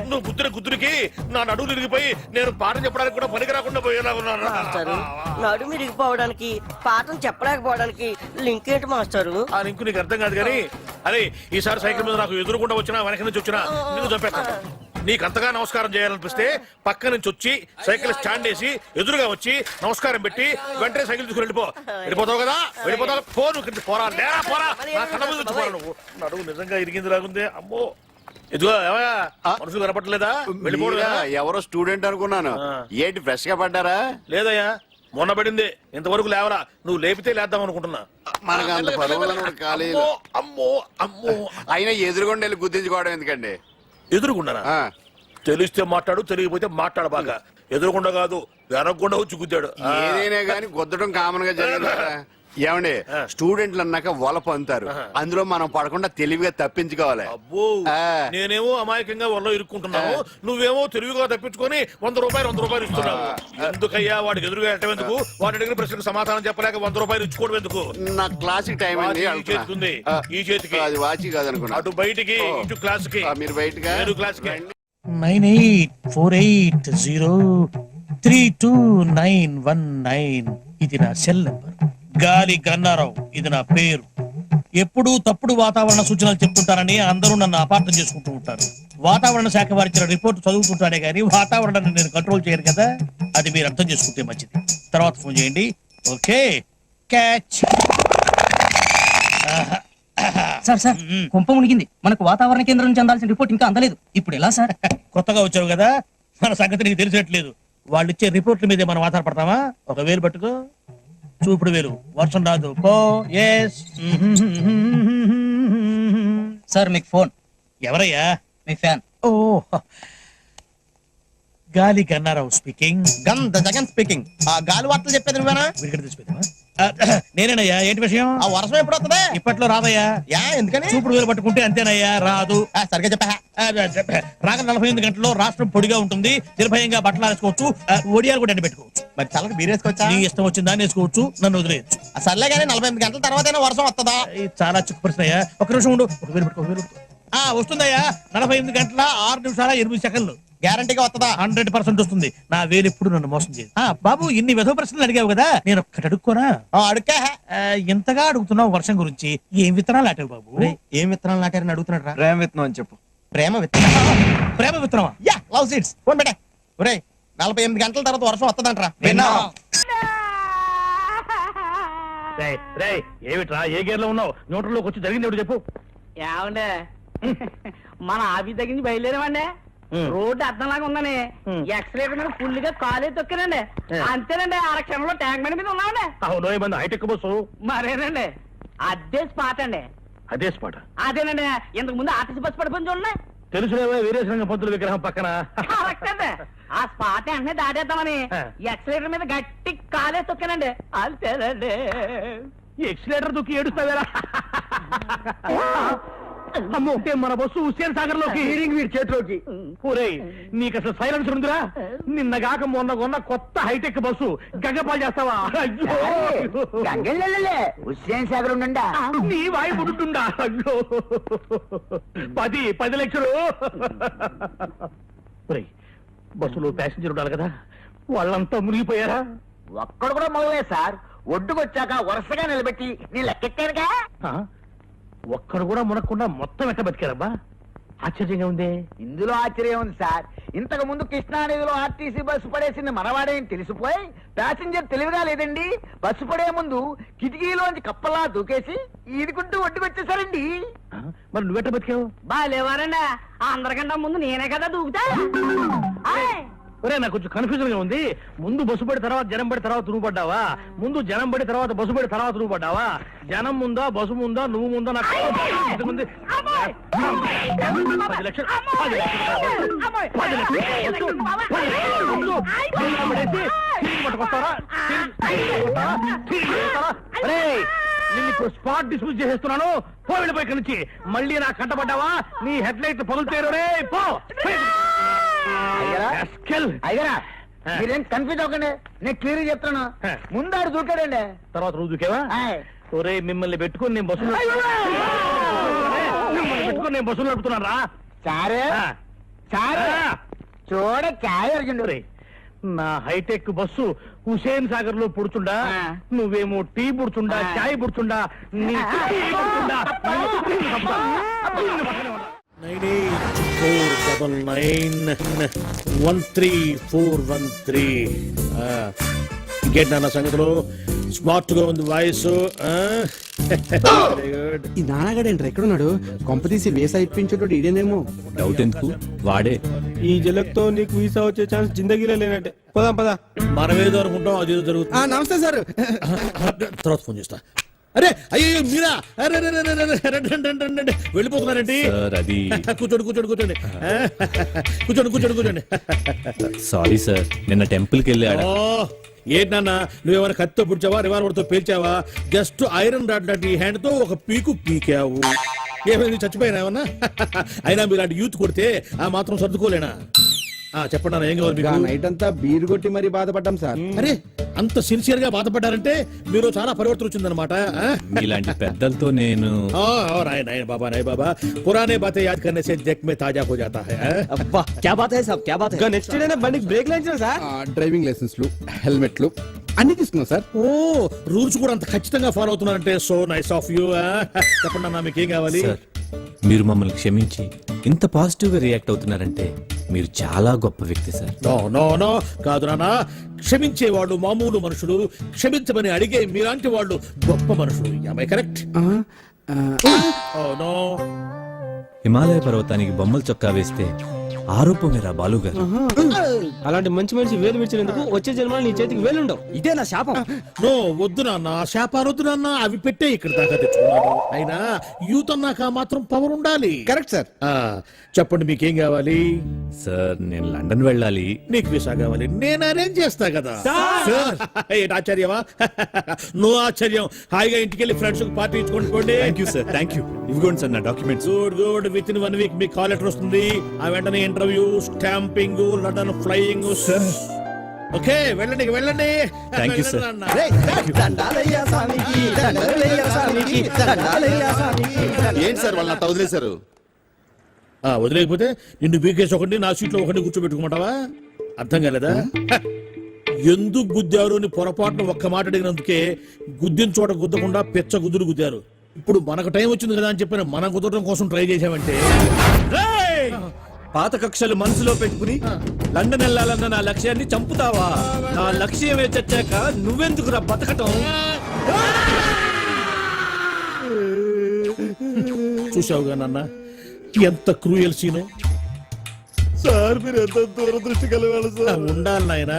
నువ్వు గుద్దురికి నా నడువు తిరిగిపోయి నేను పాఠం చెప్పడానికి కూడా పనికి రాకుండా పోయేలా ఉన్నాను. నడుము ఇరిగిపోవడానికి పాఠం చెప్పలేకపోవడానికి లింక్ ఏంటి మాస్టారు? ఆ లింక్ నీకు అర్థం కాదు కానీ, అరే ఈసారి సైకిల్ మీద నాకు ఎదురుకుండా వచ్చినా వెనక నుంచి వచ్చినా నిన్ను చంపేస్తాను. నీకు అంతగా నమస్కారం చేయాలనిపిస్తే పక్క నుంచి వచ్చి సైకిల్ స్టాండ్ వేసి ఎదురుగా వచ్చి నమస్కారం పెట్టి వెంటనే సైకిల్ తీసుకుని వెళ్ళిపోతావు కదా. వెళ్ళిపోతావు పోరా లేరా పోరా, నా కళ్ళ మీద వచ్చి పోరా. నువ్వు నడువు నిజంగా ఇరిగింది లాగుంది. అమ్మో ఇదిగో మనుషులు కనపడలేదా? వెళ్ళిపోడు. ఎవరో స్టూడెంట్ అనుకున్నాను, ఏంటి ఫ్రెష్ గా పడ్డారా? లేదయ్యా మొన్న పడింది, ఇంతవరకు లేవరా. నువ్వు లేపితే లేద్దాం అనుకుంటున్నా. మనకు అంత పదవులను కాలేదు. అమ్మో అమ్మో, అయినా ఎదురుగొండ వెళ్ళి గుర్తించుకోవడం ఎందుకండి? ఎదురుకున్నారా? తెలిస్తే మాట్లాడు, తెలియకపోతే మాట్లాడ బాగా. ఎదురుకుండా కాదు వెనకుండా వచ్చి గుద్దాడు. ఏదైనా కానీ గుద్దడం కామన్ గా జరిగింది కదా. ఏమండి స్టూడెంట్లు అన్నాక వల పొందుతారు, అందులో మనం పడకుండా తెలివిగా తప్పించుకోవాలి. అబ్బో నేనేమో అమాయకంగా వల్ల ఇరుక్కుంటున్నావు, నువ్వేమో తెలివిగా తప్పించుకొని 100 రూపాయలు ఇస్తున్నావు. ఎందుకయ్యా వాడికి ఎదురుగా ఎట్టేందుకు? వాడి అడిగిన ప్రశ్నకు సమాధానం చెప్పలేక 100 రూపాయలు ఇచ్చుకోవడం ఎందుకు? నా క్లాసిక్ టైం అండి. ఈ చేతికి ఉంది, ఈ చేతికి. అది వాచి కాదనుకున్నా. అటు బయటికి ఇటు క్లాస్ కి. మీరు బయటగా క్లాస్ కి. 9848032919 ఇది నా సెల్ నంబర్. గాలి గన్నారావు ఇది నా పేరు. ఎప్పుడూ తప్పుడు వాతావరణ సూచనలు చెప్తుంటారని అందరూ నన్ను అపార్థం చేసుకుంటూ ఉంటారు. వాతావరణ శాఖ వారిచ్చిన రిపోర్ట్ చదువుతుంటానే గానీ వాతావరణాన్ని నేను కంట్రోల్ చేయను కదా, అది మీరు అర్థం చేసుకుంటే మంచిది. తర్వాత ఫోన్ చేయండి. Okay, catch. సార్ సార్ కుంప మునిగింది. మనకు వాతావరణ కేంద్రం నుంచి అందాల్సిన రిపోర్ట్ ఇంకా అందలేదు. ఇప్పుడు ఎలా సార్? కొత్తగా వచ్చావు కదా, మన సంగతి నీకు తెలిసినట్లేదు. వాళ్ళు ఇచ్చే రిపోర్ట్ల మీదే మనం ఆధారపడతామా? ఒక వేలు పట్టుకో, చూపుడు వేలు. వర్షం రాదు పో. ఎస్ సార్ మీకు ఫోన్. ఎవరయ్యా? మీ ఫ్యాన్. ఓ, గాలి గన్నారావు స్పీకింగ్. గంధ జగన్ స్పీకింగ్. ఆ గాలి వార్తలు చెప్పేది నువ్వేనా? వీడికి తెలిసిపోయిందా? నేనేనయ్యా. ఏంటి విషయం? ఆ వర్షం ఎప్పుడు వస్తుంది? ఇప్పట్లో రాదయ్యా. ఎందుకని? చూపుడు వేలు పట్టుకుంటే అంతేనయ్యా, రాదు. సరిగ్గా చెప్పా. రాగ 48 గంటల్లో రాష్ట్రం పొడిగా ఉంటుంది, నిర్భయంగా బట్టలు ఆరేసుకోవచ్చు, ఒడియాలు కూడా ఎండబెట్టుకోవచ్చు. మరి చల్లకి బీరేసుకోవచ్చా? నీ ఇష్టం వచ్చిందా వేసుకోవచ్చు, నన్ను వదిలేయచ్చు. సర్లే కానీ 48 గంటల తర్వాత వర్షం వస్తుందా? చాలా చిక్కు ప్రశ్న అయ్యా. ఒక నిమిషం ఉండు. ఒక వేలు పట్టుకో, ఒక వేలు పట్టుకో. వస్తుందయ్యా. 48 గంటల 6 నిమిషాల 8 సెకండ్లు. గ్యారంటీగా వస్తుందా? 100% వస్తుంది. నా వేలు ఎప్పుడు నన్ను మోసం చేయదు. బాబు, ఇన్ని వెధవ ప్రశ్నలు అడిగావు కదా, నేను ఒక్కటి అడుక్కోనా? అడుక్కా. ఇంతగా అడుగుతున్నావు వర్షం గురించి. ఏం విత్తనాలు నాటావు బాబు? ఏం విత్తనాలు నాటారని అడుగుతున్నాడు రా. ప్రేమ విత్తనం అని చెప్పు. ప్రేమ విత్తనం. ప్రేమ విత్తనమా? Yeah, love seeds. ఫోన్ పెట్టే. ఒరే, 48 గంటల తర్వాత వర్షం వస్తుందంటరా. ఏమిట్రా, ఏ గేర్ లో ఉన్నావు? న్యూట్రల్లోకి వచ్చి జరిగింది ఏమిటి చెప్పు. ఏమండే మన ఆఫీస్ దగ్గర నుంచి బయలుదేరామండి. రోడ్డు అర్థంలాగా ఉందని ఎక్సలేటర్ మీద ఫుల్ గా కాలే తొక్కానండి. అంతేనండి, క్షణంలో ట్యాంక్ బండి మీద ఉన్నామండి. అవును, మంది హైటెక్ బస్సు. మరేనండి, అదే స్పాట్ అండి. అదే స్పాట్? అదేనండి, ఇంతకు ముందు ఆర్టీసీ బస్సు పడిపోయింది చూడండి. తెలుసులేవా, వీరేశలింగ పంతుల విగ్రహం పక్కన. కరెక్ట్ అండి. ఆ స్పాట్ వెంటనే దాటేద్దామని ఎక్సలేటర్ మీద గట్టి కాలే తొక్కానండి. అంతేనండి. ఎక్సిలేటర్ దుక్కి ఏడుస్తావేరా? అమ్మో, మన బస్సు హుస్సేన్ సాగర్ లోకి, వీడి చేతిలోకి. ఒరేయ్, నీకు అసలు సైలెన్సర్ ఉందిరా? నిన్నగాక మొన్న కొన్న కొత్త హైటెక్ బస్సు గంగపాలు చేస్తావా? హుస్సేన్ సాగర్ ఉండండి. నీ వాయి పుడుతుండా? అయ్యో, 10 లక్షలు. ఒరేయ్, బస్సులో ప్యాసింజర్ ఉండాలి కదా, వాళ్ళంతా మునిగిపోయారా? ఒక్కడు కూడా మొదలే సార్. ఒడ్డుకొచ్చాక వరుసగా నిలబెట్టి నీ లెక్కెట్టారుగా. ఒక్కడు కూడా మునక్కుండా మొత్తం ఎట్ట బతికారబ్బా? ఆశ్చర్యంగా ఉంది. ఇందులో ఆశ్చర్యం ఉంది సార్. ఇంతకు ముందు కృష్ణానదిలో ఆర్టీసీ బస్సు పడేసింది మనవాడే అని తెలిసిపోయి ప్యాసింజర్ తెలివిగా లేదండి, బస్సు పడే ముందు కిటికీలోంచి కప్పలా దూకేసి ఈదుకుంటూ ఒడ్డుకొచ్చేసారండి. మరి నువ్వెట్ట బతికావు? బాలేవారండి, అందరికంటే ముందు నేనే కదా దూకుతా. ఒరే, నాకు కొంచెం కన్ఫ్యూజన్ గా ఉంది. ముందు బస్సు పడి తర్వాత జనం పడి తర్వాత నువ్వు పడ్డావా? ముందు జనం పడి తర్వాత బస్సు పడి తర్వాత నువ్వు పడ్డావా? జనం ముందా, బస్సు ముందా, నువ్వు ముందా? నాకు 10 లక్షలు. 10 నిన్ను స్పాట్ డిస్మిస్ చేసేస్తున్నాను. పో, వెళ్ళిపోయి ఇక్కడి నుంచి. మళ్ళీ నా కంటపడ్డావా నీ హెడ్ లైట్ పగులుతారు. రే పో. అయ్యరా, మీరేం కన్ఫ్యూజ్ అవ్వకండి, నేను క్లియర్ చెప్తాను. ముందాడు దూకాడండి, తర్వాత నువ్వు దూకేవా? ఒరే, మిమ్మల్ని పెట్టుకుని నేను బస్సులు నడుపుతున్నాను రా. సారే సారే చూడ చాయ్ అడిగిండు. నా హైటెక్ బస్సు హుసేన్ సాగర్ లో పుడుచుండా, నువ్వేమో టీ పుడుచుండా, చాయ్ పుడుచుండా. 9849913413. ఇంకేంటి నాన్న సంగతిలో? స్మార్ట్ గా ఉంది వాయిస్. ఈ నాన్నగాడేంట్రా ఎక్కడున్నాడు? కొంపతీసి వేసా ఇప్పించేటోడు ఈడేనేమో. డౌట్ ఎందుకు, వాడే. ఈ జలక్తో నీకు వీసా వచ్చే ఛాన్స్ జిందగీలో లేనట్టే. పదా మనమేదో అనుకుంటాం, అదేదో జరుగుతుంది. నమస్తే సార్. తర్వాత ఫోన్ చేస్తా. అరే అయ్యో మీరా అరే, అరే, అరే, అరే, అరే, రండి, రండి, రండి, రండి. వెళ్ళిపోతున్నారండి సార్ అది కూర్చోండి కూర్చోండి కూర్చోండి కూర్చోండి కూర్చోండి కూర్చోండి సారీ సార్ నిన్న టెంపుల్కి వెళ్ళి ఆడ ఓ, ఏంటన్నా నువ్వేమైనా కత్తితో పుడిచావా రివాల్వర్తో పేల్చావా? జస్ట్ ఐరన్ రాడ్ లాంటి హ్యాండ్ తో ఒక పీకు పీకావు. ఏమైంది చచ్చిపోయినా ఏమన్నా? అయినా మీరు అలాంటి యూత్ కొడితే ఆ మాత్రం సర్దుకోలేనా? చెప్పండి అన్న, ఏం కావాలి మీకు? నైట్ అంతా బీరు కొట్టి మరీ బాధపడ్డాం సార్. అరే అంత సిన్సియర్ గా బాధపడ్డారంటే మీరు చాలా పరివర్తన వచ్చిందనమాట. మీలాంటి పెద్దలతో నేను నాయన బాబా నాయ బాబా పురానే బాతే యాద్ కర్నే సే జగ్ మే తాజా హో జాతా హై. అబ్బా క్యా బాత్ హై సాబ్, క్యా బాత్ హై. నెక్స్ట్ డే బండికి బ్రేక్ లైన్స్ సార్. డ్రైవింగ్ లైసెన్స్లు, హెల్మెట్లు అన్ని తీసుకున్నాం సార్. ఓ రూల్స్ కూడా అంత ఖచ్చితంగా ఫాలో అవుతున్నారంటే సో నైస్ ఆఫ్ యూ. చెప్పండి అన్న, మీకు ఏం కావాలి? సార్ మీరు మమ్మల్ని క్షమించి ఇంత పాజిటివ్ గా రియాక్ట్ అవుతున్నారంటే మీరు చాలా గొప్ప వ్యక్తి సార్. నో నో నో కాదు నాన్న, క్షమించేవాళ్ళు మామూలు మనుషులు, క్షమించమని అడిగే మీలాంటి వాళ్ళు గొప్ప మనుషులు. am I correct? Oh no. Himalaya పర్వతానికి బొమ్మల చొక్కా వేస్తే ఆరోపమేరా బాలు గారు. అలాంటి మంచి మనిషి వేలు విడిచినందుకు వచ్చే జన్మలో నీ చేతికి వేలుండవు. ఇదే నా శాపం. నో వద్దు నాన్న, శాపాలు వద్దు నాన్న, అవి పెట్టే ఇక్కడ దాకా తెచ్చుకున్నాను. అయినా యూత్ అన్నాక మాత్రం పవర్ ఉండాలి. Correct sir. చెప్పండి మీకేం కావాలి? సార్ నేను లండన్ వెళ్ళాలి. నీకు వీసా కావాలి, నేను అరేంజ్ చేస్తా కదా. సార్ ఏంటి ఆశ్చర్యమా? నువ్వు ఆశ్చర్యం. హాయిగా ఇంటికి వెళ్ళి ఫ్రెండ్స్ పార్టీ ఇచ్చుకోండి పోండి. Thank you sir, thank you. ఇదిగోండి సార్ నా documents. Good good. With in 1 week మీకు కాల్ లెటర్ వస్తుంది. ఆ వెంటనే interview, stamping, London flying. Sir okay వెళ్ళండి వెళ్ళండి. Thank you sir. ఏంటి సార్ వాళ్ళ వదిలేశారు? వదిలేకపోతే నిన్ను బీకేసి ఒకటి, నా సీట్లో ఒకటి కూర్చోబెట్టుకోమంటావా? అర్థం కాలేదా? ఎందుకు గుద్దారు అని పొరపాటున ఒక్క మాట అడిగినందుకే గుద్దిన చోట గుద్దకుండా పెచ్చ గుద్దులు గుద్దారు. ఇప్పుడు మనకు టైం వచ్చింది కదా అని చెప్పిన మనం కుదరడం కోసం ట్రై చేశామంటే పాత కక్షలు మనసులో పెట్టుకుని లండన్ వెళ్ళాలన్న నా లక్ష్యాన్ని చంపుతావా? నా లక్ష్యమే చచ్చాక నువ్వెందుకురా బతకటం? చూసావుగా నాన్న ఎంత క్రూయల్ సీను. సార్ మీరు ఎంత దూరదృష్టి కలగాలి సార్. ఉండాలి నాయన.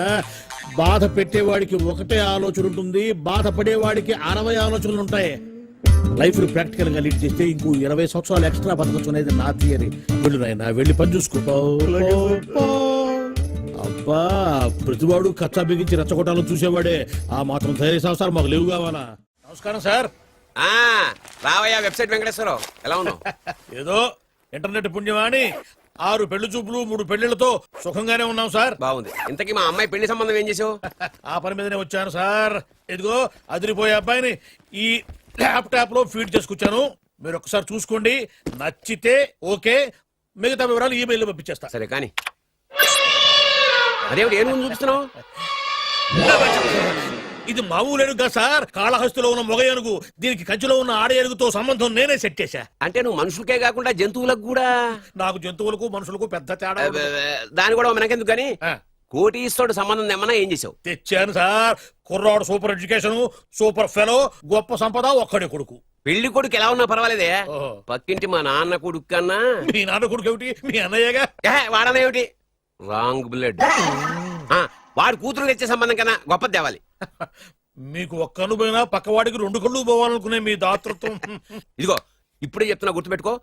బాధ పెట్టేవాడికి ఒకటే ఆలోచన ఉంటుంది, బాధపడేవాడికి 60 ఆలోచనలు ఉంటాయి. లైఫ్ ప్రాక్టికల్ గా లీడ్ చేస్తే ఇంకో 20 సంవత్సరాలు ఎక్స్ట్రా బతకచ్చు అనేది నా థియరీ. వెళ్ళు నాయన, వెళ్ళి పని చూసుకో. అబ్బా ప్రతివాడు కచ్చా బిగించి రెచ్చగొట్టాలని చూసేవాడే. ఆ మాత్రం ధైర్య సంవత్సరాలు మాకు లేవు కావాలా? నమస్కారం సార్. రావయ్యా వెబ్సైట్ వెంకటేశ్వరరావు, ఎలా ఉన్నావు? ఏదో ఇంటర్నెట్ పుణ్యమాని 6 పెళ్లి చూపులు 3 పెళ్లిళ్లతో సుఖంగానే ఉన్నాం సార్. బాగుంది. ఇంతకీ మా అమ్మాయి పెళ్లి సంబంధం ఏం చేసావు? ఆ పని మీదనే వచ్చాను సార్. ఇదిగో అదిరిపోయే అబ్బాయిని ఈ ల్యాప్టాప్ లో ఫీడ్ చేసుకొచ్చాను. మీరు ఒకసారి చూసుకోండి, నచ్చితే ఓకే, మిగతా వివరాలు ఈమెయిల్ లో పంపించేస్తా. సరే కానీ అదేమిటి ఏ నువ్వు చూపిస్తున్నావు? ఇది మామూలు ఏనుగుగా సార్, కాళహస్తిలో ఉన్న మొగ ఏనుగు. దీనికి కంచిలో ఉన్న ఆడ ఏనుగుతో సంబంధం నేనే సెట్ చేశా. అంటే నువ్వు మనుషులకే కాకుండా జంతువులకు కూడా? నాకు జంతువులకు మనుషులకు పెద్ద తేడా ఉండదు. దాని కూడా మనకెందుకు కానీ కోటీశ్వరుడు సంబంధం ఏమన్నా ఏం చేసావు? తెచ్చాను సార్. కుర్రాడు సూపర్ ఎడ్యుకేషన్, సూపర్ ఫెలో, గొప్ప సంపద, ఒక్కడే కొడుకు. పెళ్లి కొడుకు ఎలా ఉన్నా పర్వాలేదే, ఓహో. పక్కింటి మా నాన్న కొడుకు కన్నా మీ నాన్న కొడుకు ఏమిటి, మీ అన్నయ్యగా? వాడనేమిటి రాంగ్ బ్లడ్. వాడు కూతురు తెచ్చే సంబంధం కన్నా గొప్పది తేవాలి. మీకు ఒక్క కన్ను పోయినా పక్కవాడికి 2 కళ్ళు పోవాలనుకునే మీ దాతృత్వం. ఇదిగో ఇప్పుడే చెప్తున్నా, గుర్తుపెట్టుకో.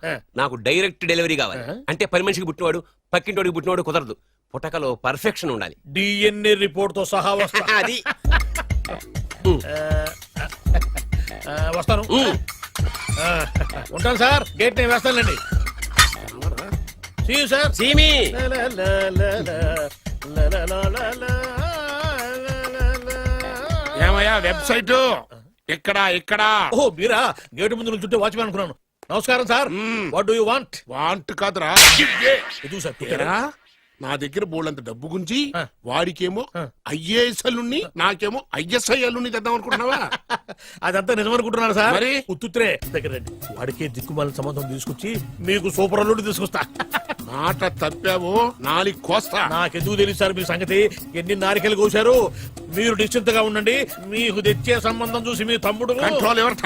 నాకు డైరెక్ట్ డెలివరీ కావాలి. అంటే పని మనిషికి పుట్టినవాడు పక్కింటోడికి పుట్టినవాడు కుదరదు. పుటకలో పర్ఫెక్షన్ ఉండాలి. డిఎన్ఏ రిపోర్ట్ తో సహా వస్తా. అది వస్తాను. ఉంటాను సార్. గేట్ నేను వేస్తానులేండి. సార్ సీమి ఏమయ్యా వెబ్సైట్ ఇక్కడ ఇక్కడ? ఓ మీరా? గేటు ముందు నుంచుంటే వాచ్మెన్ అనుకున్నాను. నమస్కారం sir. What do you want? Want కాదురా, ఎదుగు సార్. నా దగ్గర బోళ్ళంత డబ్బు గుంచి వాడికేమో ఐఏఎస్ అల్లుని, నాకేమో ఐఎస్ఐ అల్లుని తెద్దాం అనుకుంటున్నావా? అదంతా నిజమనుకుంటున్నాను సార్. మరి ఉత్తుత్రే దగ్గర రండి. వాడికే దిక్కుమాల సంబంధం తీసుకొచ్చి మీకు సూపర్ అల్లుడు తీసుకొస్తా. మాట తప్పావో నాలుగు కోస్తా. నాకెందుకు తెలుసు సార్ మీ సంగతి. ఎన్ని నారికలు కోశారు. మీరు నిశ్చింతగా ఉండండి. మీకు తెచ్చే సంబంధం చూసి మీ తమ్ముడు కంట్రోల్ ఎవరు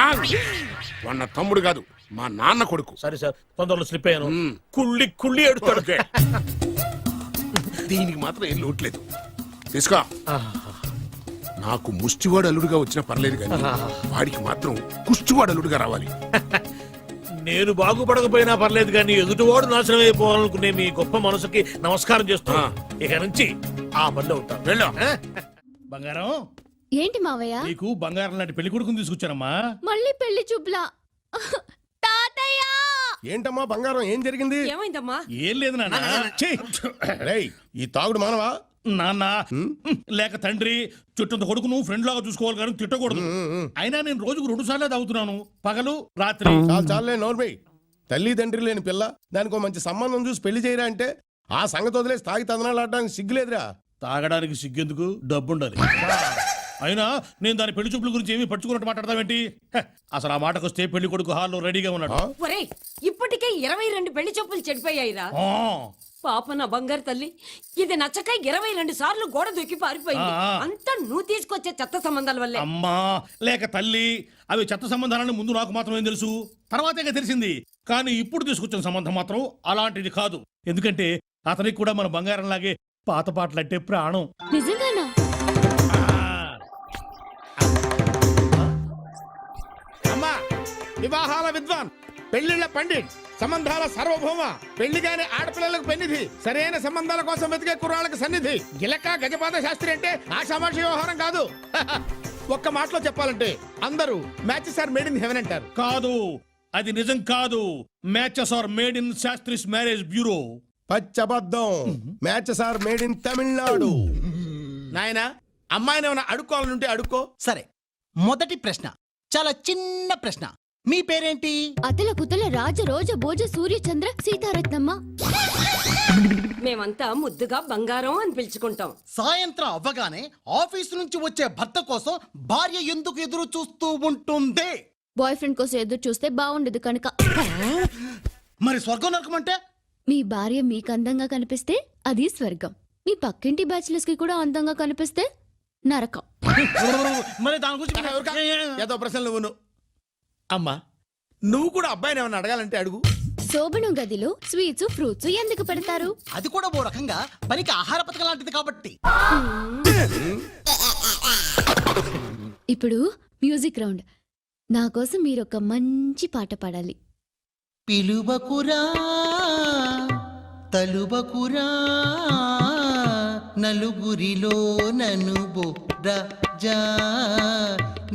వాడు తమ్ముడు కాదు, మా నాన్న కొడుకు. సరే సార్, తొందరలో స్లిప్ అయ్యాను. కుళ్ళి కుళ్ళి ఎడుతాడు. దీనికి మాత్రం ఏం లోట్లేదు. తీసుకో. నాకు ముష్టివాడు అల్లుడుగా వచ్చినా పర్లేదు కానీ వాడికి మాత్రం కుష్టివాడు అల్లుడుగా రావాలి. నేను బాగుపడకపోయినా పర్లేదు కానీ ఎదుటివాడు నాశనం అయిపోవాలనుకునే మీ గొప్ప మనసుకి నమస్కారం చేస్తున్నా. ఇక నుంచి ఆ పనిలో ఉంటాం. వెళ్ళా బంగారం. ఏంటి మావయ్య? నీకు బంగారం లాంటి పెళ్లి కొడుకుని తీసుకొచ్చానమ్మా. మళ్ళీ పెళ్లి చూపులా? తాతయ్య! ఏంటమ్మా బంగారం, ఏం జరిగింది? ఏమైందమ్మా? ఏం లేదు నాన్న. ఛీ! రేయ్, ఈ తాగుడు మానవా? నాన్న లేక తండ్రి చుట్టంత కొడుకును ఫ్రెండ్ లాగా చూసుకోవాలి కానీ తిట్టకూడదు. అయినా నేను రోజుకు 2 సార్లే తాగుతున్నాను, పగలు రాత్రి. చాలే నోర్మై. తల్లి తండ్రి లేని పిల్ల, దానికి ఒక మంచి సంబంధం చూసి పెళ్లి చేయరా అంటే ఆ సంగతి వదిలేసి తాగి తందనాలు ఆడడానికి సిగ్గులేదురా. తాగడానికి సిగ్గెందుకు, డబ్బుండాలి. అయినా నేను దాని పెళ్లి చూపుల గురించి ఏమీ పట్టుకున్నట్టు మాట్లాడతావేంటి? అసలు ఆ మాటకు వస్తే పెళ్లి కొడుకు హాల్లో రెడీగా ఉన్నాడు. ఒరేయ్, ఇప్పటికే 22 పెళ్లి చూపులు చెడిపోయాయిరా. పాప నా బంగారు తల్లి, ఇది నచ్చక 22 సార్లు గోడ దూకి పారిపోయింది. అంతా నువ్వు తీసుకొచ్చే చెత్త సంబంధాల వల్లే. అమ్మా లేక తల్లి, అవి చెత్త సంబంధాలని ముందు నాకు మాత్రమే తెలుసు, తర్వాతే తెలిసింది. కానీ ఇప్పుడు తీసుకొచ్చిన సంబంధం మాత్రం అలాంటిది కాదు. ఎందుకంటే అతనికి కూడా మన బంగారం లాగే పాత పాటలంటే ప్రాణం. నిజంగానా? అమ్మా, వివాహాల విద్వాన్, పెళ్లిళ్ల పండిట్, సంబంధాల సార్వభౌమ, పెళ్లిగానే ఆడపిల్లలకు పెన్నిధి, సరైన సంబంధాల కోసం వెతికే కుర్రాళ్ళకి సన్నిధి, గిలక గజపాద శాస్త్రి అంటే ఆషామాషి వ్యవహారం కాదు. ఒక్క మాటలో చెప్పాలంటే అందరూ matches are made in heaven అంటారు. కాదు, అది నిజం కాదు. Matches are made in Shastri's marriage bureau. పచ్చబద్ధం. Matches are made in Tamil Nadu. నాయనా, అమ్మాయిని ఏమైనా అడుక్కోవాలంటే అడుక్కో. సరే, మొదటి ప్రశ్న చాలా చిన్న ప్రశ్న. మీ పేరేంటి? అతల కుతల రాజ రోజ భోజ సూర్య చంద్ర సీతారత్నమ్మ. మేమంతా ముద్దుగా బంగారం అని పిలుచుకుంటాం. సాయంత్రం అవ్వగానే ఆఫీసు నుంచి వచ్చే భర్త కోసం భార్య ఎందుకు ఎదురు చూస్తూ ఉంటుంది? బాయ్ ఫ్రెండ్ కోసం ఎదురు చూస్తే బాగుండదు కనుక. మరి స్వర్గం నరకం అంటే? మీ భార్య మీకు అందంగా కనిపిస్తే అది స్వర్గం, మీ పక్కింటి బ్యాచిలర్స్ కి కూడా అందంగా కనిపిస్తే నరకం. మరి దాని గురించి ఏదో ప్రశ్నలు నువ్వు. అమ్మా, నువ్వు కూడా అబ్బాయిని ఏమన్నా అడగాలంటే అడుగు. శోభనం గదిలో స్వీట్స్ ఫ్రూట్స్ ఎందుకు పెడతారు? అది కూడా ఓ రకంగా పనికి ఆహార పథకం లాంటిది కాబట్టి. ఇప్పుడు మ్యూజిక్ రౌండ్. నా కోసం మీరు ఒక మంచి పాట పాడాలి. పిలువకురా తలుబకురా నలుగురిలో నన్ను రాజా,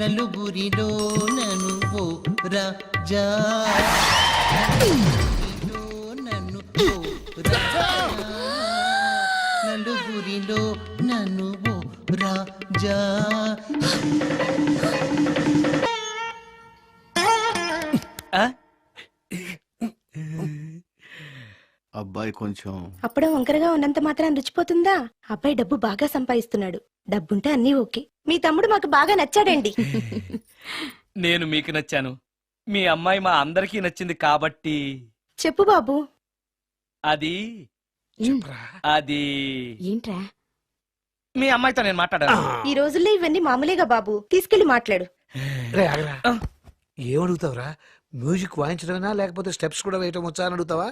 నలుగురిలో నన్ను రాజా, నన్ను నలుగురిలో నన్ను రాజా. అబ్బాయి కొంచెం అప్పుడే వంకరగా ఉన్నంత మాత్రం రుచిపోతుందా? అబ్బాయి డబ్బు బాగా సంపాదిస్తున్నాడు. డబ్బుంటే అన్నీ ఓకే. మీ తమ్ముడు మాకు బాగా నచ్చాడండి. నేను మీకు నచ్చాను, మీ అమ్మాయి మా అందరికీ నచ్చింది కాబట్టి. చెప్పు బాబు. అది అది ఏంట్రా? మీ అమ్మాయితో నేను మాట్లాడాను. ఈ రోజుల్లో ఇవన్నీ మామూలేగా బాబు. తీసుకెళ్లి మాట్లాడు. ఏమడుగుతావురా? మ్యూజిక్ వాయించడమేనా లేకపోతే స్టెప్స్ కూడా వేయటం వచ్చా అని అడుగుతావా?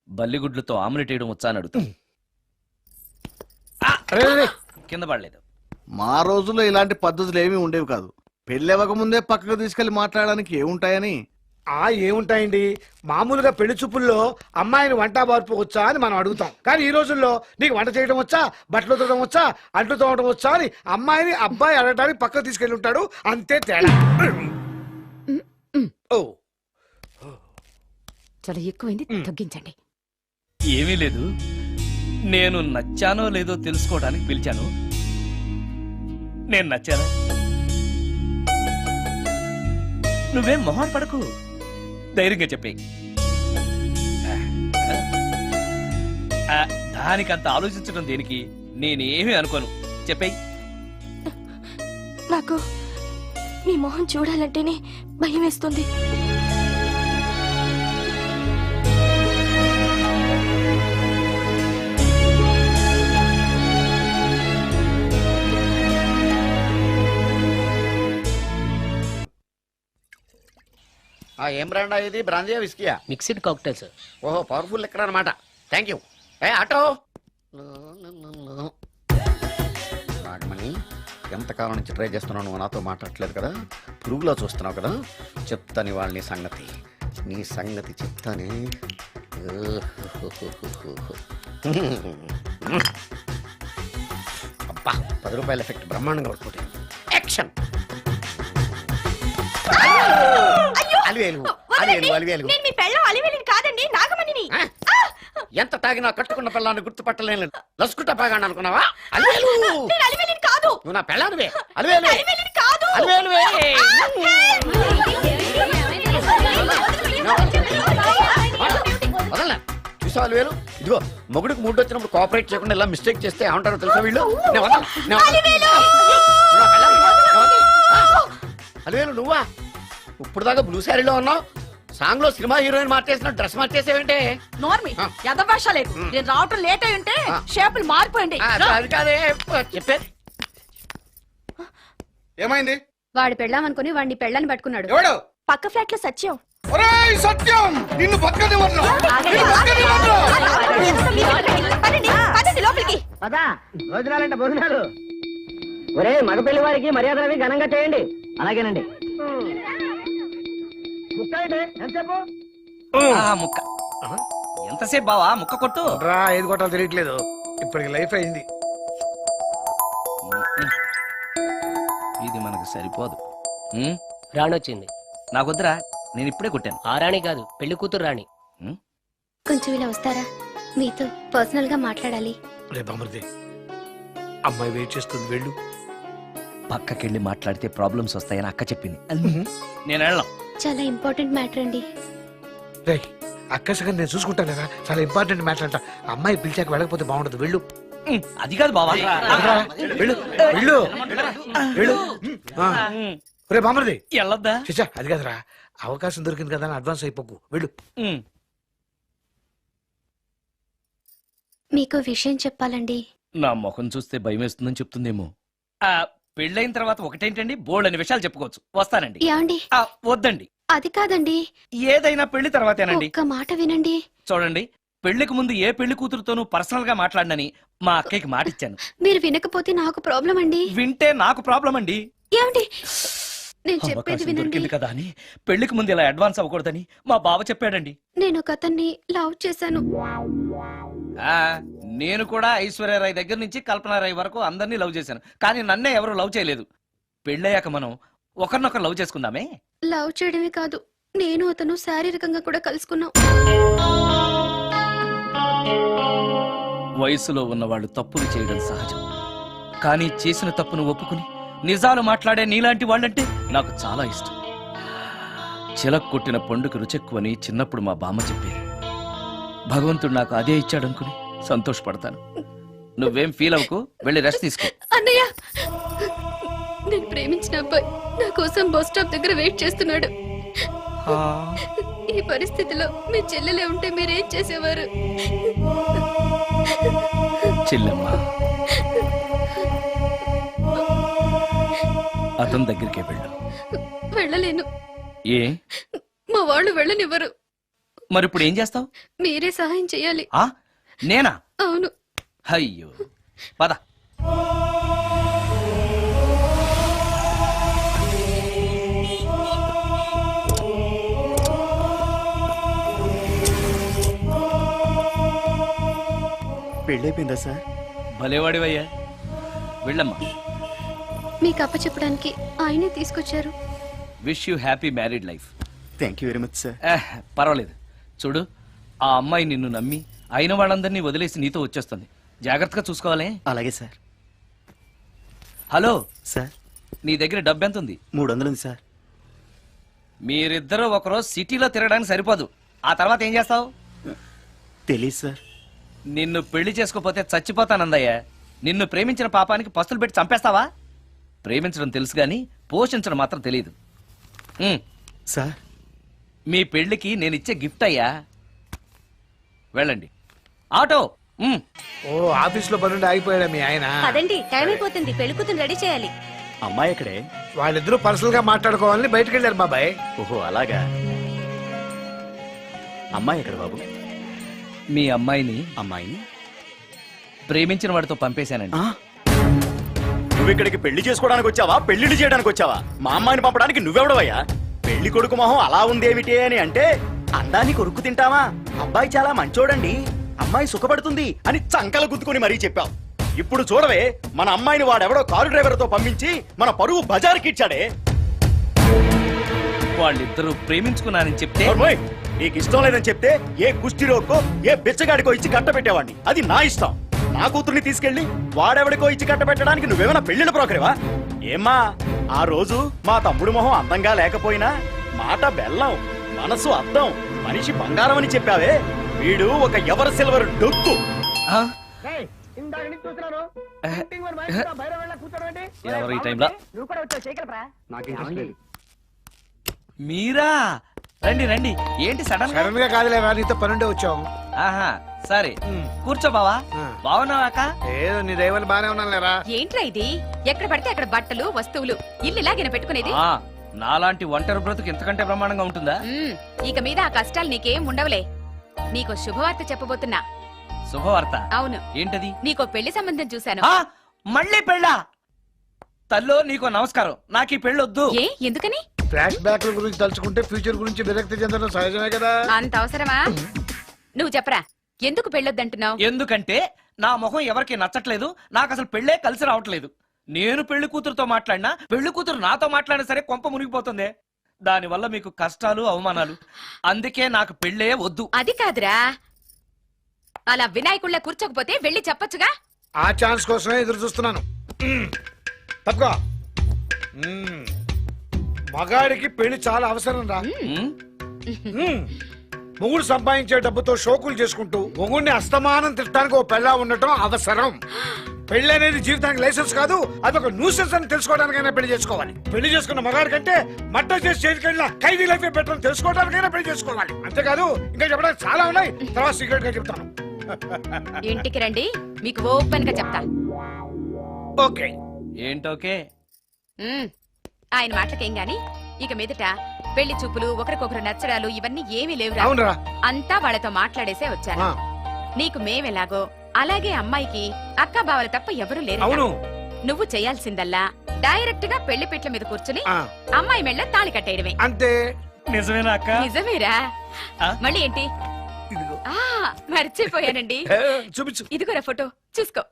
బల్లిగుడ్లతో ఆమ్లెట్ వేయడం వచ్చా అని అడుగుతా. కింద పడలేదు. మా రోజుల్లో ఇలాంటి పద్ధతులు ఏమీ ఉండేవి కాదు. పెళ్ళవక ముందే పక్కకు తీసుకెళ్లి మాట్లాడడానికి ఏముంటాయని. ఏముంటాయండి, మామూలుగా పెళ్లి చూపుల్లో అమ్మాయిని వంట బార్పు వచ్చా అని మనం అడుగుతాం. కానీ ఈ రోజుల్లో నీకు వంట చేయడం వచ్చా, బట్టలు తోడడం వచ్చా, అంట్లు తోడడం వచ్చా అని అమ్మాయిని అబ్బాయి అడగడానికి పక్కకు తీసుకెళ్ళి ఉంటాడు. అంతే తేడా. ఓ చాలా ఎక్కువైంది, తగ్గించండి. ఏమీ లేదు, నేను నచ్చానో లేదో తెలుసుకోవడానికి పిలిచాను. నేను నచ్చానా? నువ్వేం మొహం పడకు, ధైర్యంగా చెప్పేయి. దానికంత ఆలోచించడం దేనికి? నేనేమీ అనుకోను, చెప్పేయి. నాకు నీ మొహం చూడాలంటేనే భయం వేస్తుంది. ఏం బ్రాండా ఇది? బ్రాంజియా విస్కియా? Mixed cocktail sir. ఓహో, పవర్ఫుల్ ఎక్కడ అనమాట. Thank you. ఆటో రాగమణి, ఎంతకాలం నుంచి ట్రై చేస్తున్నావు, నువ్వు నాతో మాట్లాడట్లేదు కదా, పురుగులో చూస్తున్నావు కదా, చెప్తాను ఇవాళ నీ సంగతి చెప్తానే. అబ్బా 10 రూపాయల ఎఫెక్ట్ బ్రహ్మాండంగా పడుతుంది. యాక్షన్. అలివేలు ఎంత తాగినా కట్టుకున్న పిల్లాన్ని గుర్తుపట్టలేను. లసుకుంటా బాగా అనుకున్నావా? అలివేలు నువ్వు నా పిల్లానివే. అలివేలు వదలనా? చూసావు అలివేలు? ఇదిగో మొగుడికి మూడు వచ్చినప్పుడు కోఆపరేట్ చేయకుండా ఇలా మిస్టేక్ చేస్తే ఏమంటారో తెలుసా వీళ్ళు? అలివేలు నువ్వా? ఇప్పుడు దాకా బ్లూ శారీలో ఉన్నావు, సాంగ్ లో సినిమా హీరోయిన్ మార్చేసిన డ్రెస్ మార్చేసేవంటే? నోర్మి యథభాష లేదు. నేను రావటం లేట్ అయి ఉంటే షేపులు మారిపోయింది. అది కాదే చెప్పేది. ఏమైంది? వాడి పెళ్ళామనుకుని వాడిని పెళ్ళని పట్టుకున్నాడు. ఎవడు? పక్క ఫ్లాట్ లో సత్యం. సత్యం నిన్ను లోపలికి భోజనాలంటే భోజనాలు. ఒరే మగ పెళ్లి వారికి మర్యాదలవి ఘనంగా చేయండి. అలాగేనండి. ముక్క ఎంతసేపు బావా ముక్క కొట్టు రా. ఏది కొట్టాలో తెలియట్లేదు. ఇప్పటికి లైఫ్ అయింది. ఇది మనకు సరిపోదు. రాణొచ్చింది. నాకొద్దురా, నేను ఇప్పుడే కొట్టాను. ఆ రాణి కాదు, పెళ్లి కూతురు రాణి. కొంచెం ఇలా వస్తారా? మీతో పర్సనల్ గా మాట్లాడాలి. రే బామర్ది, అమ్మాయి వెయిట్ చేస్తుంది, వెళ్ళు. పక్కకెళ్ళి మాట్లాడితే ప్రాబ్లమ్స్ వస్తాయని అక్క చెప్పింది. నేను వెళ్ళాం. చాలా ఇంపార్టెంట్ మ్యాటర్ అండి. రే అక్కసగా నేను చూసుకుంటాను కదా, చాలా ఇంపార్టెంట్ మ్యాటర్ అంట. అమ్మాయి పిలిచాక వెళ్ళకపోతే బాగుండదు, వెళ్ళు. అది కాదు బావా, వెళ్ళు వెళ్ళు వెళ్ళు. రే బామర్ది వెళ్ళొద్దా? చిచ్చా అది కాదురా, అవకాశం దొరికింది కదా అని అడ్వాన్స్ అయిపోకు, వెళ్ళు. మీకు విషయం చెప్పాలండి. నా ముఖం చూస్తే భయం వేస్తుందని చెప్తుందేమో. పెళ్ళైన తర్వాత ఒకటేంటండి, బోల్డ్ అనే విషయాలు చెప్పుకోవచ్చు. వస్తానండి. ఏమండి? వద్దండి. అది కాదండి, ఏదైనా పెళ్లి తర్వాతేనండి. ఒక్క మాట వినండి. చూడండి, పెళ్లికి ముందు ఏ పెళ్లి కూతురుతోనూ పర్సనల్ గా మాట్లాడనని మా అక్కకి మాట ఇచ్చాను. మీరు వినకపోతే నాకు ప్రాబ్లం అండి. వింటే నాకు ప్రాబ్లం అండి. ఏమండి? నేను చెప్పేది అవకాశం వినండి. దొరికింది కదా అని పెళ్లికి ముందు ఇలా అడ్వాన్స్ అవ్వకూడదని మా బావ చెప్పాడండి. నేను ఒక అతన్ని లవ్ చేశాను. నేను కూడా ఐశ్వర్యరాయ్ దగ్గర నుంచి కల్పనారాయ్ వరకు అందరినీ లవ్ చేశాను, కానీ నన్నే ఎవరు లవ్ చేయలేదు. పెళ్ళయ్యాక మనం ఒకరినొకరు లవ్ చేసుకుందామే. లవ్ చేయడమే కాదు, నేను అతను శారీరకంగా కూడా కలుసుకున్నాం. వయసులో ఉన్న వాళ్ళు తప్పులు చేయడం సహజం, కానీ చేసిన తప్పును ఒప్పుకుని నిజాలు మాట్లాడే నీలాంటి వాళ్ళంటే నాకు చాలా ఇష్టం. చిలక్ కొట్టిన పండుగ రుచెక్కువని చిన్నప్పుడు మా బామ్మ చెప్పేది. భగవంతుడు నాకు అదే ఇచ్చాడనుకుని సంతోషపడతాను. నువ్వేం ఫీల్ అవ్వకు, వెళ్ళి రెస్ట్ తీసుకో. అన్నయ్య, నేను ప్రేమించిన అబ్బాయి నా కోసం బస్ స్టాప్ దగ్గర వెయిట్ చేస్తున్నాడు. ఈ పరిస్థితిలో మీ చెల్లెలే ఉంటే మీరేం చేసేవారు? చెల్లెమ్మ, అతని దగ్గరికే వెళ్ళు. వెళ్ళలేను. ఏ? మా వాళ్ళు వెళ్ళనివ్వరు. మరి ఇప్పుడు ఏం చేస్తావు? మీరే సహాయం చేయాలి. నేనా? అవును. అయ్యో, పద. పెళ్ళైపోయిందా సార్? భలేవాడివయ్యా, వెళ్ళమ్మా. మీకు అప్పచెప్పడానికి ఆయనే తీసుకొచ్చారు. Wish you happy married life. Thank you very much sir. పర్వాలేదు. చూడు, ఆ అమ్మాయి నిన్ను నమ్మి అయిన వాళ్ళందరినీ వదిలేసి నీతో వచ్చేస్తుంది. జాగ్రత్తగా చూసుకోవాలి. అలాగే సార్. హలో సార్, నీ దగ్గర డబ్బు ఎంత ఉంది? 300 ఉంది సార్. మీరిద్దరూ ఒకరోజు సిటీలో తిరగడానికి సరిపోదు. ఆ తర్వాత ఏం చేస్తావు? తెలీదు సార్. నిన్ను పెళ్లి చేసుకోపోతే చచ్చిపోతానందయ్య. నిన్ను ప్రేమించిన పాపానికి పస్తులు పెట్టి చంపేస్తావా? ప్రేమించడం తెలుసు గాని పోషించడం మాత్రం తెలియదు. సార్, మీ పెళ్లికి నేను ఇచ్చే గిఫ్ట్ అయ్యా. వెళ్ళండి. ఆటో. ఓ ఆఫీస్ లో పనుండి ఆగిపోయాడా మీ ఆయన? అదండి, టైం అయిపోతుంది. పెళ్లి కూతురు రెడీ చేయాలి. అమ్మాయి ఎక్కడే? వాళ్ళిద్దరూ పర్సనల్ గా మాట్లాడుకోవాలని బయటకు వెళ్ళారు బాబాయ్. ఓహో అలాగా. అమ్మాయి ఎక్కడ బాబు? మీ అమ్మాయిని అమ్మాయిని ప్రేమించిన వాడితో పంపేశానండి. నువ్వు ఇక్కడికి పెళ్లి చేసుకోవడానికి వచ్చావా పెళ్లిళ్ళు చేయడానికి వచ్చావా మా అమ్మాయిని పంపడానికి నువ్వెవడవయ్యా పెళ్లి కొడుకు మొహం అలా ఉందేమిటి అని అంటే అందాన్ని కొరుక్కు తింటావా అబ్బాయి చాలా మంచోడండి అమ్మాయి సుఖపడుతుంది అని చంకలు గుద్దుకుని మరీ చెప్పావు ఇప్పుడు చూడవే మన అమ్మాయిని వాడెవడో కారు డ్రైవర్ తో పంపించి మన పరువు బజార్కి ఇచ్చాడే. వాళ్ళిద్దరూ ప్రేమించుకున్నారని చెప్తే ఓర్మోయ్, నీకు ఇష్టం లేదని చెప్తే ఏ కుష్టిరోకో ఏ బిచ్చగాడికో ఇచ్చి కట్టబెట్టేవాడిని. అది నా ఇష్టం. నా కూతుర్ని తీసుకెళ్లి వాడెవడికో ఇచ్చి కట్టబెట్టడానికి నువ్వేమైనా పెళ్లిళ్ళ బ్రోకరేవా? ఏమ్మా, ఆ రోజు మా తమ్ముడు మొహం అందంగా లేకపోయినా మాట బెల్లం, మనసు అద్దం, మనిషి బంగారం అని చెప్పావే. వీడు ఒక ఎవరు సిల్వర్ డొక్కు. ఎవరు ఈ టైంలో? మీరా? రండి రండి. ఏంటి సడన్ గా కాదులేరా, నీతో పనుండే వచ్చాం. ఆహా సరే కూర్చో బావా. బాగున్నావాక? ఏదో నీ దైవాలు బానే ఉన్నాను లేరా. ఏంట్రా ఇది? ఎక్కడ పడితే అక్కడ బట్టలు వస్తువులు ఇల్లు ఇలాగైనా పెట్టుకునేది? నాలాంటి ఒంటరి బ్రతుకు ఎంతకంటే బ్రహ్మాండంగా ఉంటుందా? ఇక మీద ఆ కష్టాలు నీకేం ఉండవులే. నీకో శుభవార్త చెప్పబోతున్నా. శుభవార్త? అవును. ఏంటది? నీకో పెళ్లి సంబంధం చూశాను. మళ్ళీ పెళ్ళా? తల్లో నీకో నమస్కారం, నాకు ఈ పెళ్ళొద్దు. ఏ ఎందుకని? ఫ్లాష్ బ్యాక్ గురించి తలుచుకుంటే ఫ్యూచర్ గురించి విరక్తి చెందడం సహజమే కదా. అంత అవసరమా? నువ్వు చెప్పరా, ఎందుకు పెళ్ళొద్దంటున్నావు? ఎందుకంటే నా మొహం ఎవరికి నచ్చట్లేదు, నాకు అసలు పెళ్ళే కలిసి రావట్లేదు. నేను పెళ్లి కూతురుతో మాట్లాడినా, పెళ్లి కూతురు నాతో మాట్లాడినా సరే కొంప మునిగిపోతుంది. దానివల్ల మీకు కష్టాలు అవమానాలు. అందుకే నాకు పెళ్ళే వద్దు. అది కాదురా, అలా వినాయకుళ్ళ కూర్చోకపోతే వెళ్ళి చెప్పొచ్చుగా. ఆ ఛాన్స్ కోసమే ఎదురు చూస్తున్నాను. తప్పుకో. మగాడికి పెళ్లి చాలా అవసరం రా. మొగుడు సంపాదించే డబ్బుతో షోకులు చేసుకుంటూ మొగుడిని అస్తమానం తిట్టడానికి ఓ పెళ్ళా ఉండటం అవసరం. పెళ్లి అనేది జీవితానికి లైసెన్స్ కాదు, అదొక న్యూసెన్స్ అని తెలుసుకోవడానికైనా పెళ్లి చేసుకోవాలి. పెళ్లి చేసుకున్న మగాడి కంటే మట్ట చేసి చేతికెళ్ళిన ఖైదీ లైఫ్ బెటర్ అని తెలుసుకోవడానికైనా పెళ్లి చేసుకోవాలి. అంతేకాదు ఇంకా చెప్పడానికి చాలా ఉన్నాయి, తర్వాత సీక్రెట్ గా చెప్తాను. ఇంటికి రండి, మీకు ఓపెన్ గా చెప్తా. ఓకే. ఏంటోకే? ఆయన మాటలకేం గాని ఇక మీదట పెళ్లి చూపులు, ఒకరికొకరు నచ్చడాలు ఇవన్నీ ఏమీ లేవు. అవునరా, అంతా వాళ్ళతో మాట్లాడేసే వచ్చాను. నీకు మేమెలాగో అలాగే అమ్మాయికి అక్క బావలు తప్ప ఎవరూ లేరు. నువ్వు చేయాల్సిందల్లా డైరెక్ట్ గా పెళ్లి పీటల మీద కూర్చుని అమ్మాయి మెళ్ళ తాళి కట్టేయడమే. అంతే. నిజమేనా అక్క? నిజమేరా. మళ్ళీ ఏంటి? మర్చిపోయానండి. చూపించు. ఇదిగోరా ఫోటో, చూసుకో.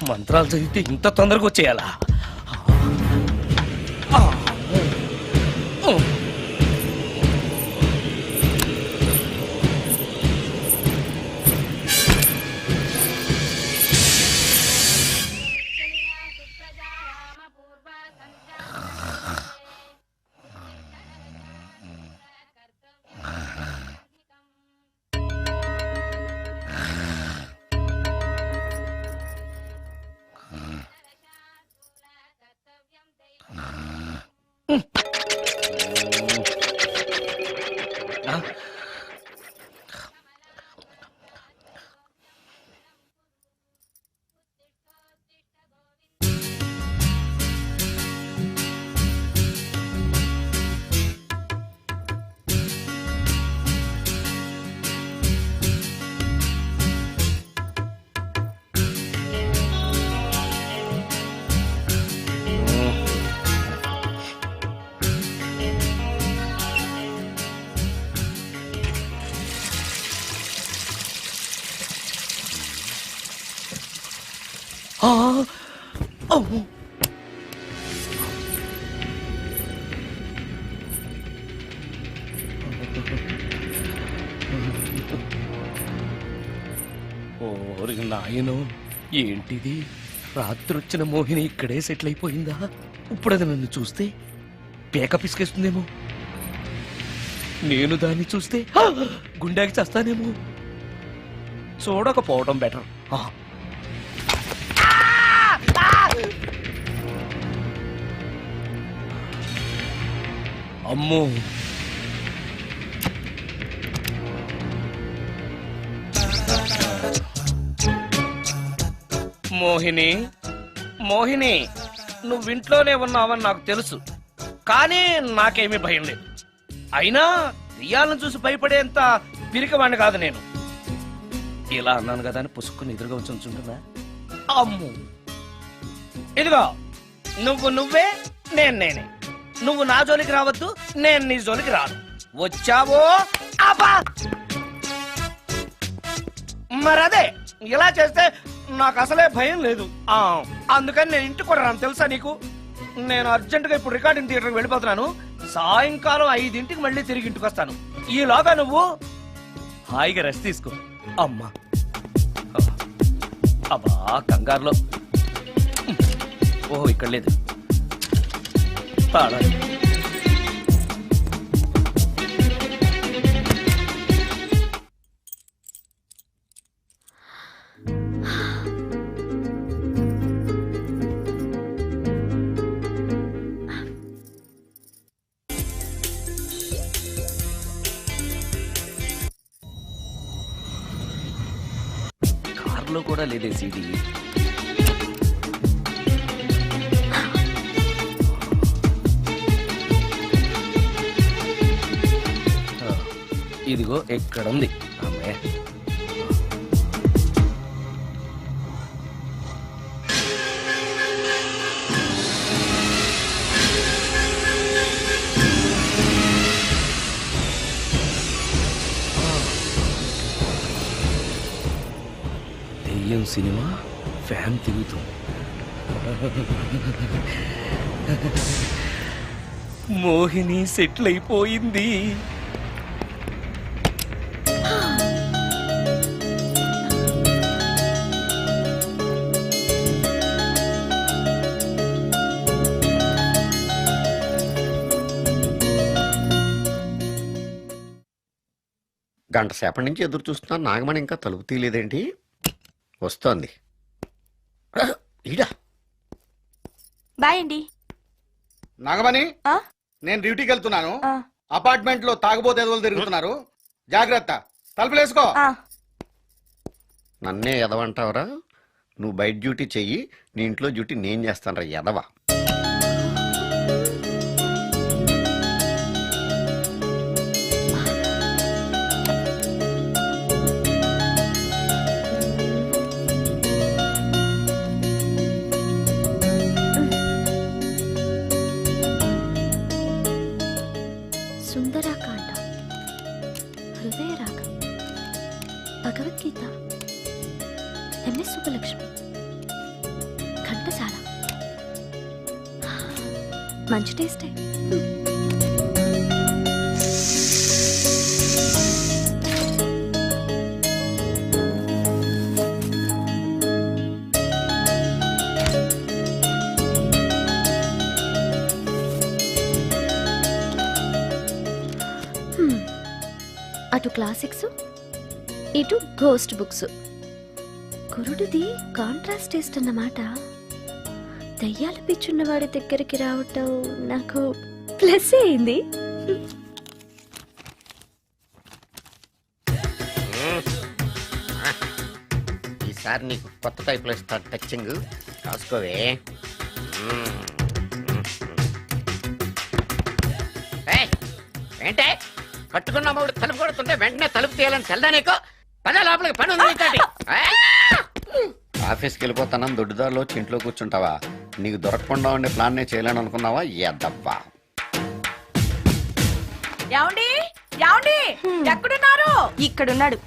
మంత్రాలు చదివితే ఇంత తొందరగా వచ్చేయాలా? ఓరి నాయనో, ఏంటిది? రాత్రొచ్చిన మోహిని ఇక్కడే సెటిల్ అయిపోయిందా? ఇప్పుడు అది నన్ను చూస్తే పేక పిసికేస్తుందేమో. నేను దాన్ని చూస్తే గుండెకి చేస్తానేమో. చూడకపోవడం బెటర్. అమ్మో, మోహిని, మోహిని, నువ్వు ఇంట్లోనే ఉన్నావని నాకు తెలుసు, కానీ నాకేమీ భయం లేదు. అయినా దెయ్యాలను చూసి భయపడేంత పిరికవాణ్ణి కాదు నేను. ఇలా అన్నాను కదా అని పుసుక్కుని ఎదురుగా వచ్చి ఉంచుంటున్నా. అమ్ము, ఇదిగో నువ్వే నేనే. నువ్వు నా జోలికి రావద్దు, నేను నీ జోలికి రాను. వచ్చావో అబ్బా! మరదే ఇలా చేస్తే నాకు అసలే భయం లేదు. అందుకని నేను ఇంటికి కూడా రాను, తెలుసా నీకు? నేను అర్జెంటుగా ఇప్పుడు రికార్డింగ్ థియేటర్కి వెళ్ళిపోతున్నాను. సాయంకాలం 5ంటికి మళ్ళీ తిరిగి ఇంటికి వస్తాను. ఈలోగా నువ్వు హాయిగా రెస్ట్ తీసుకో. అమ్మా అబ్బా, కంగారులో. ఓహో, ఇక్కడ లేదు. తాళాలి. కార్లో కూడా లేదే సీడీ. ఇదిగో ఎక్కడ ఉంది. అమ్మే, దెయ్యం సినిమా ఫ్యాన్ తిరుగుతుంది. మోహిని సెటిల్ అయిపోయింది. గంట సేపటి నుంచి ఎదురు చూస్తున్నా, నాగమణి ఇంకా తలుపు తీయలేదేంటి? వస్తోంది. ఈడా బాయ్ అండి. నాగమణి, నేను డ్యూటీకి వెళ్తున్నాను. అపార్ట్మెంట్ లో తాగుబోతు ఎదవలు తిరుగుతున్నారు, జాగ్రత్త. తలుపులేసుకో. నన్నే ఎదవంటావరా? నువ్వు బయట డ్యూటీ చెయ్యి, నీ ఇంట్లో డ్యూటీ నేను చేస్తాను రా ఎదవ. సుందరాకాండ, హృదయరాగం, భగవద్గీత, ఎంఎస్ సుబ్బలక్ష్మి, ఘంటసాల. మంచి టేస్టే. అటు క్లాసిక్స్, ఇటు గోస్ట్ బుక్స్. కురుడిది కాంట్రాస్ట్ టేస్ట్ అన్నమాట. దయ్యాలు పిచ్చున్న వాడి దగ్గరికి రావటం నాకు ప్లస్ అయింది. ఈసారి నీకు కొత్త టైప్లో ఇస్తా టచ్చింగ్, రాసుకోవే. ఏంటే కట్టుకున్న మూడు తలుపు కొడుతుంటే వెంటనే తలుపు తీయాలని తెల్దా నీకు? పద లోపలికి, పని ఉంది నీతోటి. ఆఫీస్కి వెళ్ళిపోతానని దొడ్డుదారిలో ఇంట్లో కూర్చుంటావా? నీకు దొరకకుండా ఉండే ప్లాన్ నే చేయాలని అనుకున్నావా? ఎద్దవ్వా. ఏమండి ఏమండి, ఎక్కడున్నారు? ఇక్కడున్నాడు.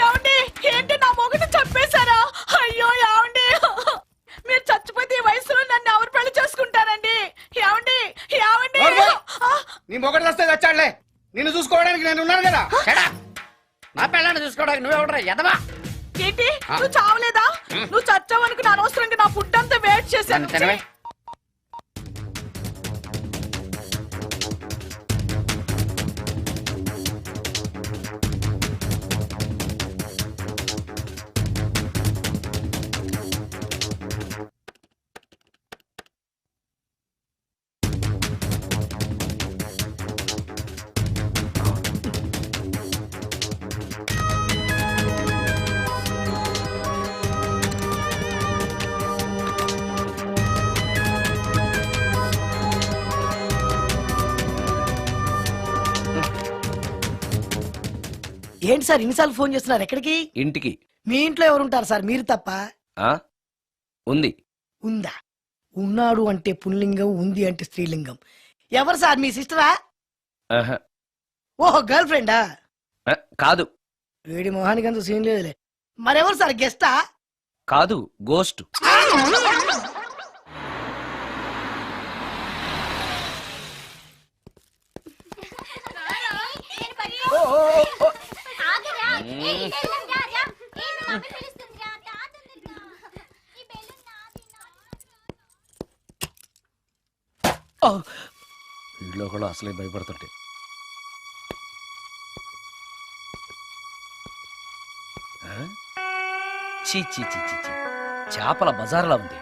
ఏమండి, ఏంటి నా మొగుడు చంపేశారా? అయ్యో ఏమండి, మీరు చచ్చిపోతే ఈ వయసులో నన్ను ఎవరు పెళ్లి చేసుకుంటారండి? ఏమండి ఏమండి. నీ మొగడు వస్తే చచ్చాడులే, నిన్ను చూసుకోవడానికి నేను ఉన్నాను కదా. నా పిల్లని చూసుకోవడానికి నువ్వెవడరా ఎదవా? ఏంటి, నువ్వు చావలేదా? నువ్వు చచ్చావనుకుని అనవసరంగా నా ఫుడ్ అంతా వేస్ట్ చేశాను. ఏంటి సార్ ఇన్నిసార్లు ఫోన్ చేస్తున్నారు? ఎక్కడికి? ఇంటికి. మీ ఇంట్లో ఎవరుంటారు సార్, మీరు తప్ప? ఆ ఉంది. ఉందా? ఉన్నాడు అంటే పుల్లింగం, ఉంది అంటే స్త్రీలింగం. ఎవరు సార్, మీ సిస్టరా? ఆహా. ఓహో, గర్ల్ ఫ్రెండా? కాదు. వేడి మొహానికి అంత సీన్ లేదులే. మరెవరు సార్, గెస్టా? కాదు, గోస్ట్. ఇంట్లో కూడా అసలే భయపడుతుంటే. చీ చీ చీ చీ చీ. చేపల బజార్లా ఉంది.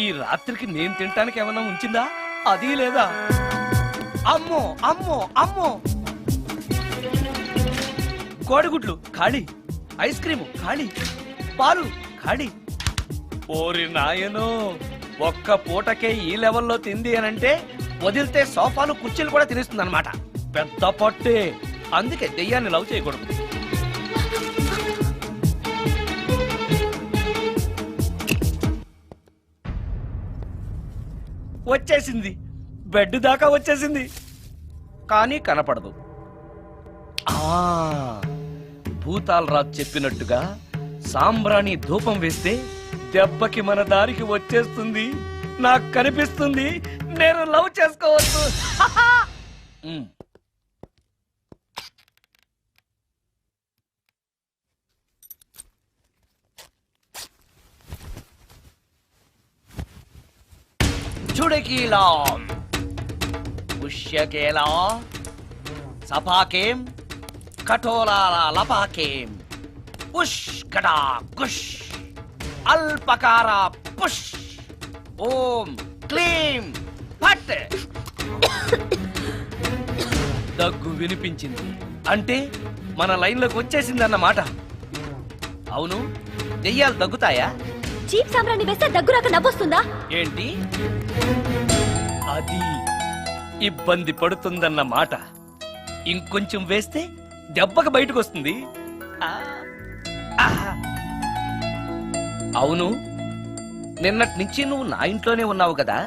ఈ రాత్రికి నేను తినటానికి ఏమన్నా ఉంచిందా? అది లేదా? అమ్మో అమ్మో అమ్మో, కోడిగుడ్లు ఖాళీ, ఐస్ క్రీము ఖాళీ, పాలు ఖాళీ. ఓరి నాయనో, ఒక్క పూటకే ఈ లెవెల్లో తింది అనంటే వదిలితే సోఫాలు కుర్చీలు కూడా తినేస్తుంది అనమాట. పెద్ద పట్టే. అందుకే దెయ్యాన్ని లవ్ చేయకూడదు. వచ్చేసింది, బెడ్ దాకా వచ్చేసింది, కానీ కనపడదు. భూతాలరాజు చెప్పినట్టుగా సాంబ్రాణి ధూపం వేస్తే దెబ్బకి మన దారికి వచ్చేస్తుంది. నాకు కనిపిస్తుంది, నేను లవ్ చేసుకోవచ్చు. చుడకీలా పుష్యకేలా సపాకేం కఠోలాల లపాకేం పుష్ కటా కుష్ అల్పకార పుష్ ఓం క్లీం పట్. దగ్గు వినిపించింది అంటే మన లైన్లోకి వచ్చేసింది అన్నమాట. అవును, దెయ్యాలు దగ్గుతాయా? చీప్ సాంబ్రాన్ని వేస్తే దగ్గురాక నవ్వొస్తుందా? ఏంటి అది? ఇబ్బంది పడుతుందన్న మాట. ఇంకొంచెం వేస్తే దెబ్బకి బయటకు వస్తుంది. అవును, నిన్నటి నుంచి నువ్వు నా ఇంట్లోనే ఉన్నావు కదా.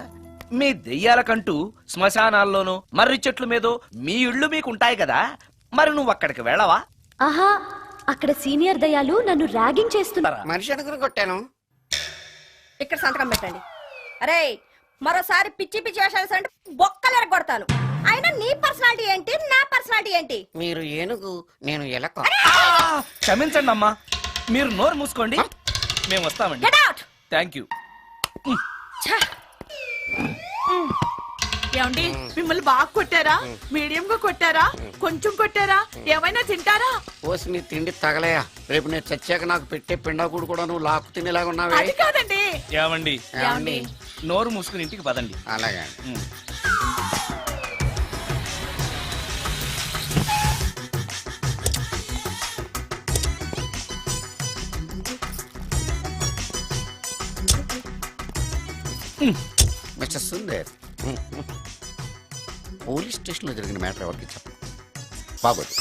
మీ దెయ్యాలకంటూ శ్మశానాల్లోనూ మర్రి చెట్ల మీదో మీ ఇళ్ళు మీకుంటాయి కదా, మరి నువ్వు అక్కడికి వెళ్ళవా? ఆహా, అక్కడ సీనియర్ దయాలు నన్ను ర్యాగింగ్ చేస్తున్నారా? మనిషి అనుకుని కొట్టాను. ఇక్కడ సంతకం పెట్టండి. అరే, మరోసారి పిచ్చి పిచ్చి వేషాలు అంటే బొక్కలు కొడతాను. అయినా నీ పర్సనాలిటీ ఏంటి, నా పర్సనాలిటీ ఏంటి? మీరు ఏనుగు, నేను ఎలక. క్షమించండి అమ్మా, మీరు నోరు మూసుకోండి, మేము వస్తామండి. Thank you. ఏమండి, మిమ్మల్ని బాగా కొట్టారా, మీడియం గా కొట్టారా, కొంచెం కొట్టారా, ఏమైనా తింటారా? పోసి నీ తిండి తగలయా. రేపు నేను చచ్చాక నాకు పెట్టే పిండాకుడు కూడా నువ్వు లాక్కు తినేలాగా ఉన్నావే. అది కాదండి. ఏమండి, నోరు మూసుకుని ఇంటికి పదండి. అలాగే. మిస్టర్ సుందర్, పోలీస్ స్టేషన్ లో జరిగిన మ్యాటర్ ఎవరికి చెప్పండి. బాగోదు.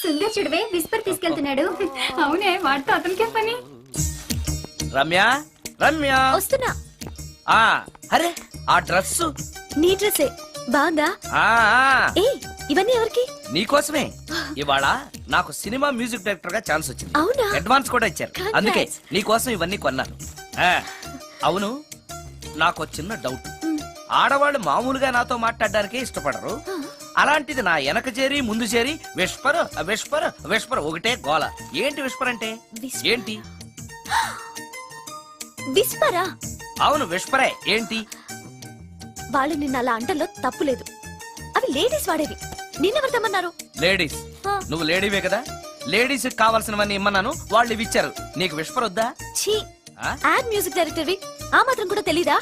సుందర్ చూడవే, విస్పర్ తీసుకెళ్తున్నాడు. అవునే, వాడితో అతనికే పని. రమ్య, రమ్య వస్తున్నా. అరే, ఆ డ్రెస్ నీ డ్రెస్సే బాగుందా? ఏ, ఇవన్నీ ఎవరికి? నీకోసమే. ఇవాళ నాకు సినిమా మ్యూజిక్ డైరెక్టర్ గా ఛాన్స్ వచ్చింది. అవునా? అడ్వాన్స్ కూడా ఇచ్చారు. అందుకే నీకోసం ఇవన్నీ కొన్నాను. అవును, నాకు చిన్న డౌట్. ఆడవాళ్ళు మామూలుగా నాతో మాట్లాడడానికే ఇష్టపడరు. అలాంటిది నా వెనక చేరి ముందు చేరి విస్పర్ విస్పర్ విస్పర్ ఒకటే గోల. ఏంటి విస్పర్ అంటే? ఏంటి విస్పరా? అవును, విస్పరే. ఏంటి? వాళ్ళు నిన్న అలా అంటలో తప్పులేదు. అవి లేడీస్ వాడేవి. నిన్నెవరితమ్మన్నారు? లేడీస్. నువ్వు లేడీవే కదా. లేడీస్ కావాల్సినవన్నీ ఇమ్మన్నాను, వాళ్ళు ఇవి ఇచ్చారు. నీకు విస్పర్ వద్దా? ఛీ, యాడ్ మ్యూజిక్ డైరెక్టర్వి, ఆ మాత్రం కూడా తెలీదా?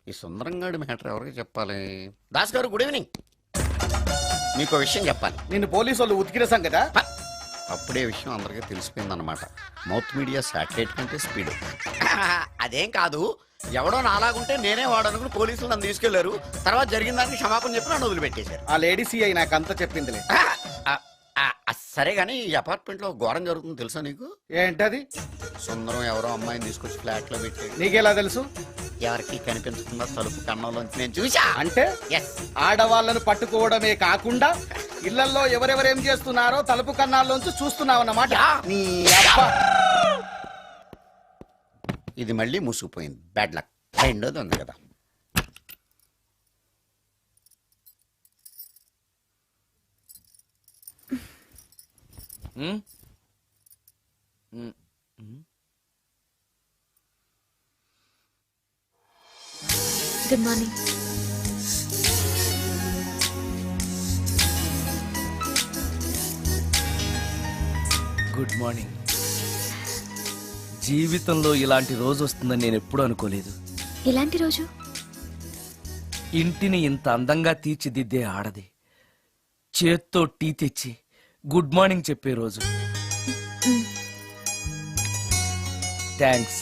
ఈ సుందరంగాడి మ్యాటర్ ఎవరికి చెప్పాలి? దాస్ గారు, గుడ్ ఈవినింగ్. మీకు విషయం చెప్పాలి. నిన్ను పోలీసు వాళ్ళు ఉతికిరేసాం కదా. అప్పుడే విషయం అందరికీ తెలిసిపోయిందన్నమాట. మౌత్ మీడియా శాటిలైట్ కంటే స్పీడ్. అదేం కాదు, ఎవడో నాలాగుంటే నేనే వాడనుకుని పోలీసులు నన్ను తీసుకెళ్లారు. తర్వాత జరిగిన దానికి క్షమాపణ చెప్పి నన్ను వదిలిపెట్టేశారు. ఆ లేడీ సిఐ నాకు అంతా చెప్పిందిలే. సరే గానీ ఈ అపార్ట్మెంట్ లో ఘోరం జరుగుతుంది తెలుసా నీకు? ఏంటది? సుందరం ఎవరో అమ్మాయిని తీసుకొచ్చి ఫ్లాట్ లో పెట్టాడు. నీకెలా తెలుసు? ఎవరికి కనిపించకుండా తలుపు కన్నంలోంచి నేను చూసా. అంటే ఆడవాళ్ళను పట్టుకోవడమే కాకుండా ఇళ్లలో ఎవరెవరేం చేస్తున్నారో తలుపు కన్నాల్లోంచి చూస్తున్నావు అన్నమాట. నీ అబ్బా. ఇది మళ్ళీ మూసుకుపోయింది. Bad luck. రెండోది ఉంది కదా. Good morning. Good morning. జీవితంలో ఇలాంటి రోజు వస్తుందని నేను ఎప్పుడూ అనుకోలేదు. ఎలాంటి రోజు? ఇంటిని ఇంత అందంగా తీర్చిదిద్దే ఆడది చేత్తో టీ తెచ్చి గుడ్ మార్నింగ్ చెప్పే రోజు. థ్యాంక్స్.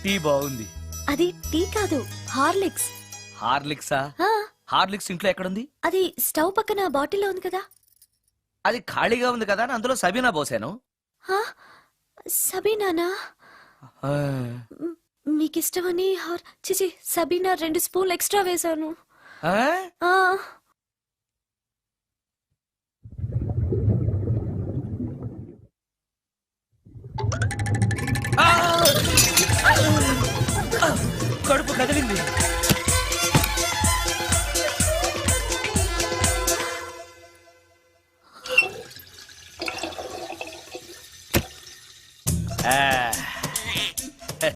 టీ బాగుంది. అది టీ కాదు, హార్లిక్స్. హార్లిక్సా? హార్లిక్స్ ఇంట్లో ఎక్కడుంది? అది స్టవ్ పక్కన బాటిల్లో ఉంది కదా. అది ఖాళీగా ఉంది కదా అని అందులో సబీనా పోసాను. సబీనానా? మీకిష్టమని చిచి సబీనా 2 స్పూన్లు ఎక్స్ట్రా వేశాను. కడుపు కదిలింది.